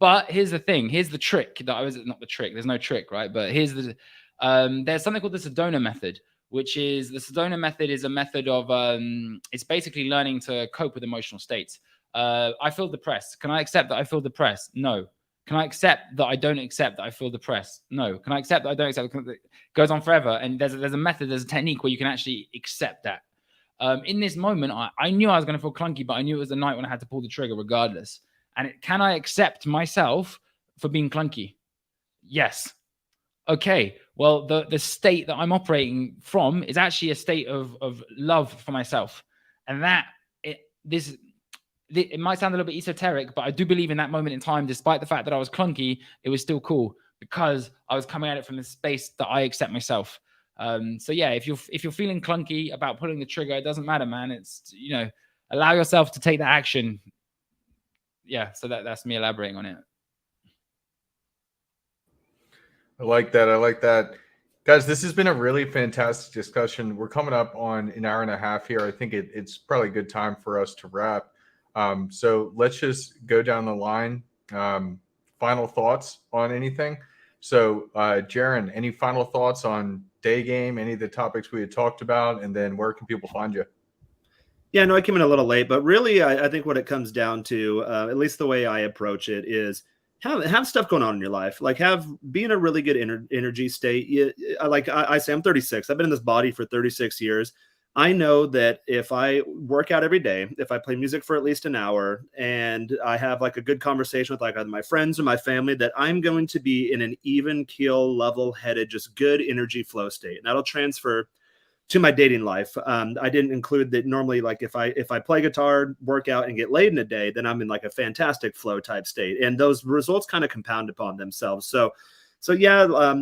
But here's the thing. Here's the trick not the trick. There's no trick, right? But here's there's something called the Sedona method, which is the Sedona method is a method of, it's basically learning to cope with emotional states. I feel depressed. Can I accept that I feel depressed? No. Can I accept that I don't accept that I feel depressed? No. Can I accept that I don't accept? It goes on forever. And there's a method, there's a technique where you can actually accept that. In this moment, I knew I was going to feel clunky, but I knew it was the night when I had to pull the trigger regardless. And can I accept myself for being clunky? Yes. Okay. Well, the state that I'm operating from is actually a state of love for myself. And it might sound a little bit esoteric, but I do believe in that moment in time, despite the fact that I was clunky, it was still cool because I was coming at it from the space that I accept myself. So yeah, if you're feeling clunky about pulling the trigger, it doesn't matter, man. It's, you know, allow yourself to take that action. Yeah. So that's me elaborating on it. I like that. Guys, this has been a really fantastic discussion. We're coming up on an hour and a half here. I think it's probably a good time for us to wrap. So let's just go down the line. Final thoughts on anything? So, Jaron, any final thoughts on Daygame, any of the topics we had talked about, and then where can people find you? Yeah, no, I came in a little late, but really, I think what it comes down to, at least the way I approach it, is have stuff going on in your life. Like be in a really good energy state. I say I'm 36. I've been in this body for 36 years. I know that if I work out every day, if I play music for at least an hour, and I have like a good conversation with like either my friends or my family, that I'm going to be in an even keel, level-headed, just good energy flow state. And that'll transfer to my dating life. I didn't include that normally, like if I play guitar, work out, and get laid in a day, then I'm in like a fantastic flow type state. And those results kind of compound upon themselves. So So yeah,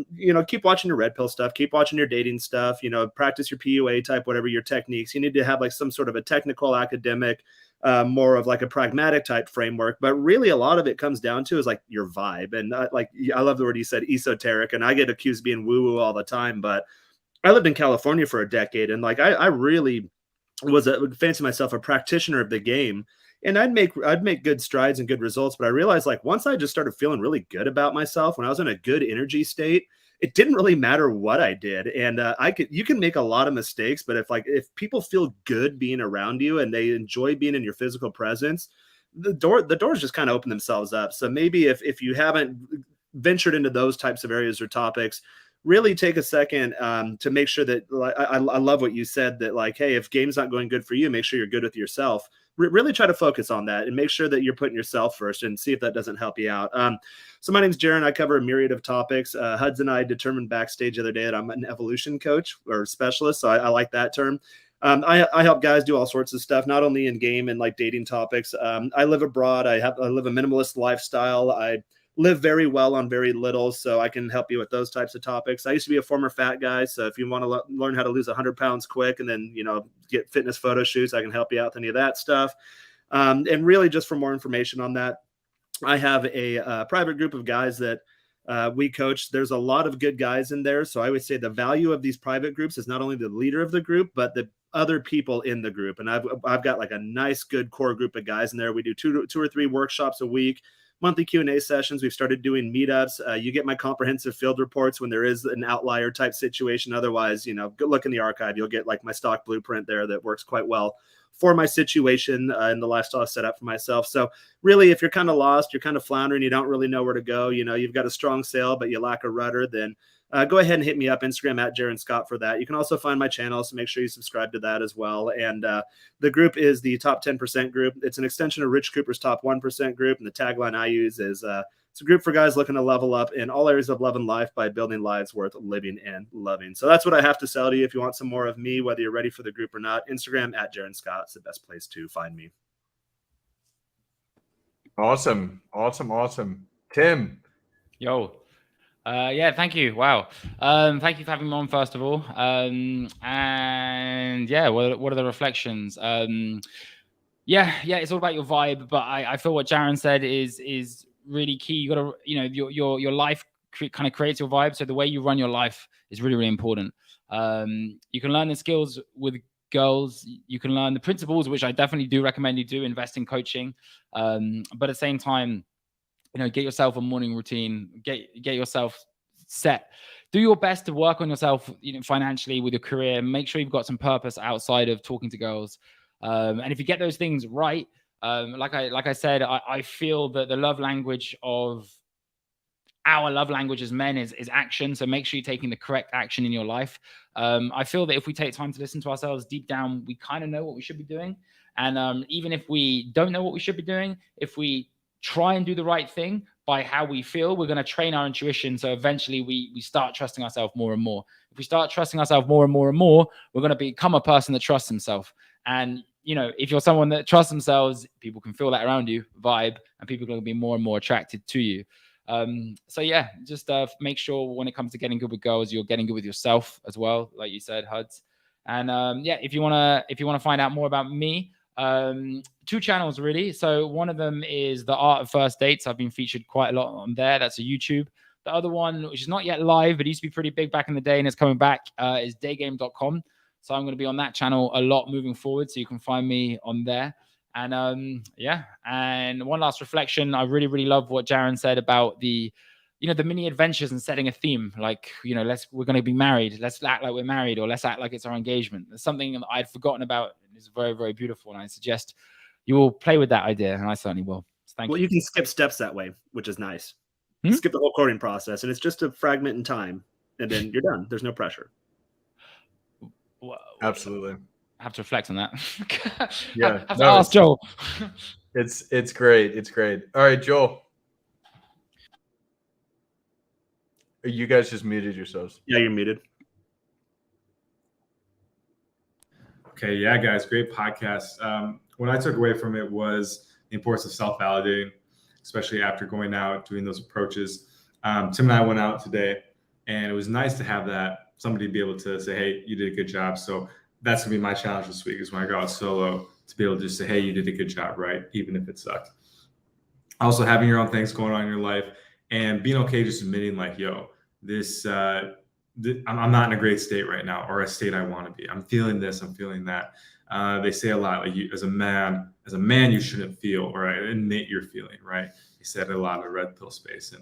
keep watching your red pill stuff, keep watching your dating stuff, practice your PUA type, whatever your techniques. You need to have like some sort of a technical academic, more of like a pragmatic type framework. But really a lot of it comes down to is like your vibe. And I love the word you said, esoteric, and I get accused of being woo woo all the time, but I lived in California for a decade, and like I really would fancy myself a practitioner of the game, and I'd make good strides and good results. But I realized like once I just started feeling really good about myself, when I was in a good energy state, it didn't really matter what I did. And you can make a lot of mistakes, but if people feel good being around you and they enjoy being in your physical presence, the doors just kind of open themselves up. So maybe if you haven't ventured into those types of areas or topics, really take a second to make sure that I love what you said, that like, hey, if game's not going good for you, make sure you're good with yourself. Really try to focus on that and make sure that you're putting yourself first, and see if that doesn't help you out. So my name's Jaron. I cover a myriad of topics. Huds and I determined backstage the other day that I'm an evolution coach or specialist. So I like that term. I help guys do all sorts of stuff, not only in game and like dating topics. I live abroad. I live a minimalist lifestyle. I live very well on very little, so I can help you with those types of topics. I used to be a former fat guy, so if you want to learn how to lose 100 pounds quick and then get fitness photo shoots, I can help you out with any of that stuff. And really, just for more information on that, I have a private group of guys that we coach. There's a lot of good guys in there, so I would say the value of these private groups is not only the leader of the group, but the other people in the group. And I've got like a nice, good core group of guys in there. We do two or three workshops a week, monthly Q&A sessions. We've started doing meetups. You get my comprehensive field reports when there is an outlier type situation. Otherwise, go look in the archive. You'll get like my stock blueprint there that works quite well for my situation and the lifestyle I set up for myself. So really, if you're kind of lost, you're kind of floundering, you don't really know where to go, you've got a strong sail, but you lack a rudder, then go ahead and hit me up, Instagram at Jaron Scott for that. You can also find my channel, so make sure you subscribe to that as well. And the group is the Top 10% group. It's an extension of Rich Cooper's Top 1% group. And the tagline I use is, it's a group for guys looking to level up in all areas of love and life by building lives worth living and loving. So that's what I have to sell to you. If you want some more of me, whether you're ready for the group or not, Instagram at Jaron Scott is the best place to find me. Awesome. Tim. Yo. Yeah, thank you. Wow. Thank you for having me on, first of all. And yeah, what are the reflections? Yeah, it's all about your vibe, but I feel what Jaron said is really key. You got to, your life kind of creates your vibe. So the way you run your life is really, really important. You can learn the skills with girls. You can learn the principles, which I definitely do recommend you do, invest in coaching. But at the same time, get yourself a morning routine, get yourself set, do your best to work on yourself, financially with your career, make sure you've got some purpose outside of talking to girls. And if you get those things right, like I said, I feel that the love language of our love language as men is action. So make sure you're taking the correct action in your life. I feel that if we take time to listen to ourselves deep down, we kind of know what we should be doing. And even if we don't know what we should be doing, if we try and do the right thing by how we feel, we're going to train our intuition. So eventually we start trusting ourselves more and more. If we start trusting ourselves more and more and more, we're going to become a person that trusts himself. And, if you're someone that trusts themselves, people can feel that around you, vibe, and people are going to be more and more attracted to you. So yeah, just make sure when it comes to getting good with girls, you're getting good with yourself as well, like you said, Huds. And yeah, if you want to find out more about me, two channels really. So one of them is The Art of First Dates. I've been featured quite a lot on there. That's a YouTube. The other one, which is not yet live, but it used to be pretty big back in the day and it's coming back, is daygame.com. So I'm going to be on that channel a lot moving forward. So you can find me on there. And yeah. And one last reflection. I really, really love what Jaron said about the mini adventures and setting a theme. Like, we're going to be married. Let's act like we're married, or let's act like it's our engagement. There's something that I'd forgotten about. It's very, very beautiful. And I suggest you will play with that idea. And I certainly will. So thank you. Well, you can skip steps that way, which is nice. Skip the whole courting process. And it's just a fragment in time. And then you're done. There's no pressure. Well, Absolutely. I have to reflect on that. Yeah. I have to ask Joel. It's great. It's great. All right, Joel. You guys just muted yourselves. Yeah, you're muted. Okay, yeah, guys, great podcast. What I took away from it was the importance of self-validating, especially after going out, doing those approaches. Tim and I went out today, and it was nice to have that somebody to be able to say, hey, you did a good job. So that's gonna be my challenge this week, is when I go out solo, to be able to just say, hey, you did a good job, right? Even if it sucked. Also having your own things going on in your life and being okay just admitting like, yo, I'm not in a great state right now, or a state I want to be. I'm feeling this, I'm feeling that. They say a lot, like, as a man, you shouldn't feel, or admit you're feeling, right? They said it a lot in the red pill space.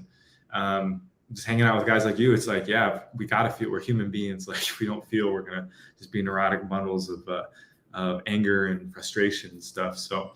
And just hanging out with guys like you, it's like, yeah, we got to feel. We're human beings. Like, if we don't feel, we're going to just be neurotic bundles of anger and frustration and stuff. So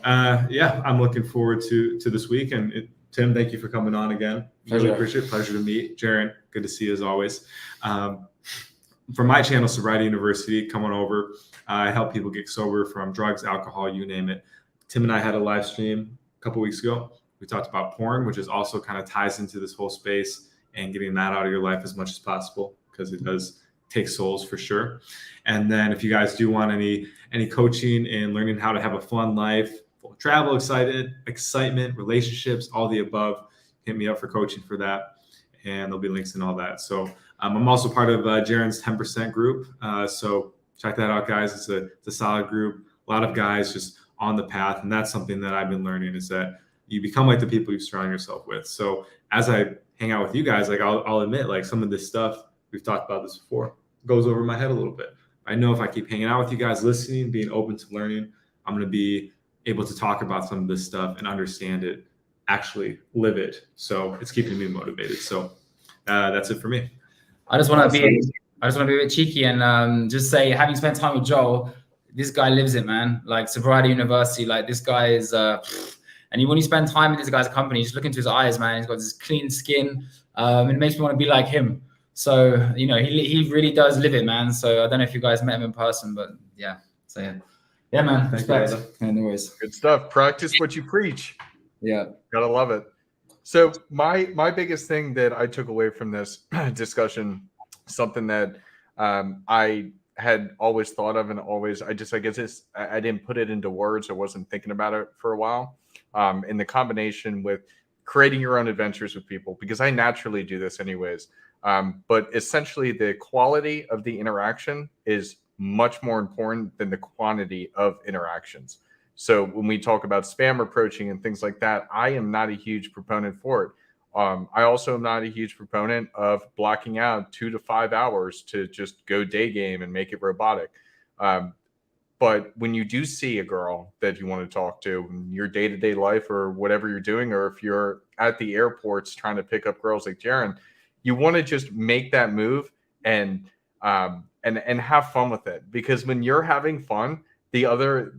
yeah, I'm looking forward to this week. And Tim, thank you for coming on again. Really appreciate it. Pleasure to meet. Jaron, good to see you as always. For my channel, Sobriety University, come on over. I help people get sober from drugs, alcohol, you name it. Tim and I had a live stream a couple weeks ago. We talked about porn, which is also kind of ties into this whole space, and getting that out of your life as much as possible, because it does take souls for sure. And then if you guys do want any coaching in learning how to have a fun life, full of travel, excitement, relationships, all the above, hit me up for coaching for that. And there'll be links and all that. So I'm also part of Jaron's 10% group. So check that out, guys. It's a solid group. A lot of guys just on the path. And that's something that I've been learning, is that you become like the people you surround yourself with. So as I hang out with you guys, like I'll admit, like, some of this stuff, we've talked about this before, goes over my head a little bit. I know if I keep hanging out with you guys, listening, being open to learning, I'm going to be able to talk about some of this stuff and understand it, actually live it. So it's keeping me motivated. So that's it for me. I just want to be a bit cheeky and just say, having spent time with Joel, this guy lives it, man. Like, Sobriety University, like, this guy is, and when you spend time in this guy's company, you just look into his eyes, man. He's got this clean skin. It makes me want to be like him. So, he really does live it, man. So I don't know if you guys met him in person, but yeah. So yeah, man. Respect. Anyways, good stuff. Practice what you preach. Yeah, gotta love it. So my biggest thing that I took away from this discussion, something that I had always thought of, and always I guess I didn't put it into words. I wasn't thinking about it for a while. In the combination with creating your own adventures with people, because I naturally do this anyways. But essentially, the quality of the interaction is much more important than the quantity of interactions. So when we talk about spam approaching and things like that, I am not a huge proponent for it. I also am not a huge proponent of blocking out 2 to 5 hours to just go day game and make it robotic. But when you do see a girl that you want to talk to in your day-to-day life, or whatever you're doing, or if you're at the airports trying to pick up girls like Jaron, you want to just make that move and have fun with it. Because when you're having fun, the other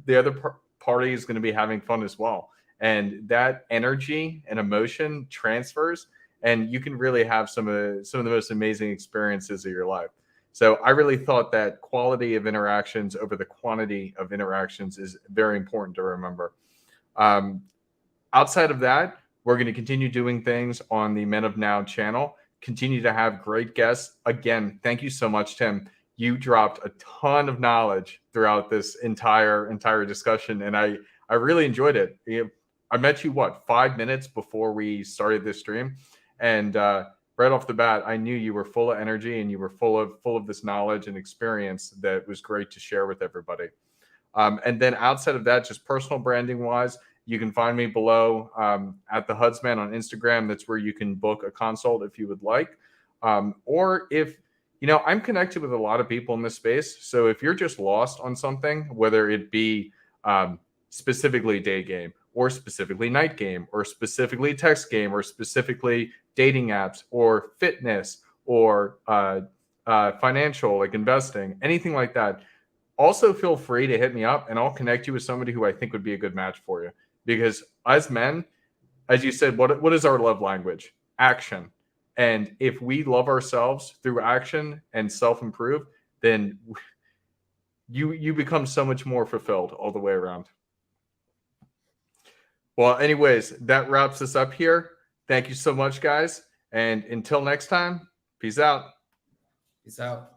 party is going to be having fun as well. And that energy and emotion transfers, and you can really have some of the most amazing experiences of your life. So I really thought that quality of interactions over the quantity of interactions is very important to remember. Outside of that, we're going to continue doing things on the Men of Now channel, continue to have great guests. Again, thank you so much, Tim. You dropped a ton of knowledge throughout this entire discussion, and I really enjoyed it. I met you, 5 minutes before we started this stream, and right off the bat, I knew you were full of energy, and you were full of this knowledge and experience that was great to share with everybody. And then outside of that, just personal branding wise, you can find me below at the Huds Man on Instagram. That's where you can book a consult if you would like, or if I'm connected with a lot of people in this space. So if you're just lost on something, whether it be specifically day game, or specifically night game, or specifically text game, or specifically dating apps, or fitness, or financial, like investing, anything like that, also feel free to hit me up, and I'll connect you with somebody who I think would be a good match for you. Because as men, as you said, what is our love language? Action. And if we love ourselves through action and self-improve, then you become so much more fulfilled all the way around. Well, anyways, that wraps us up here. Thank you so much, guys. And until next time, peace out. Peace out.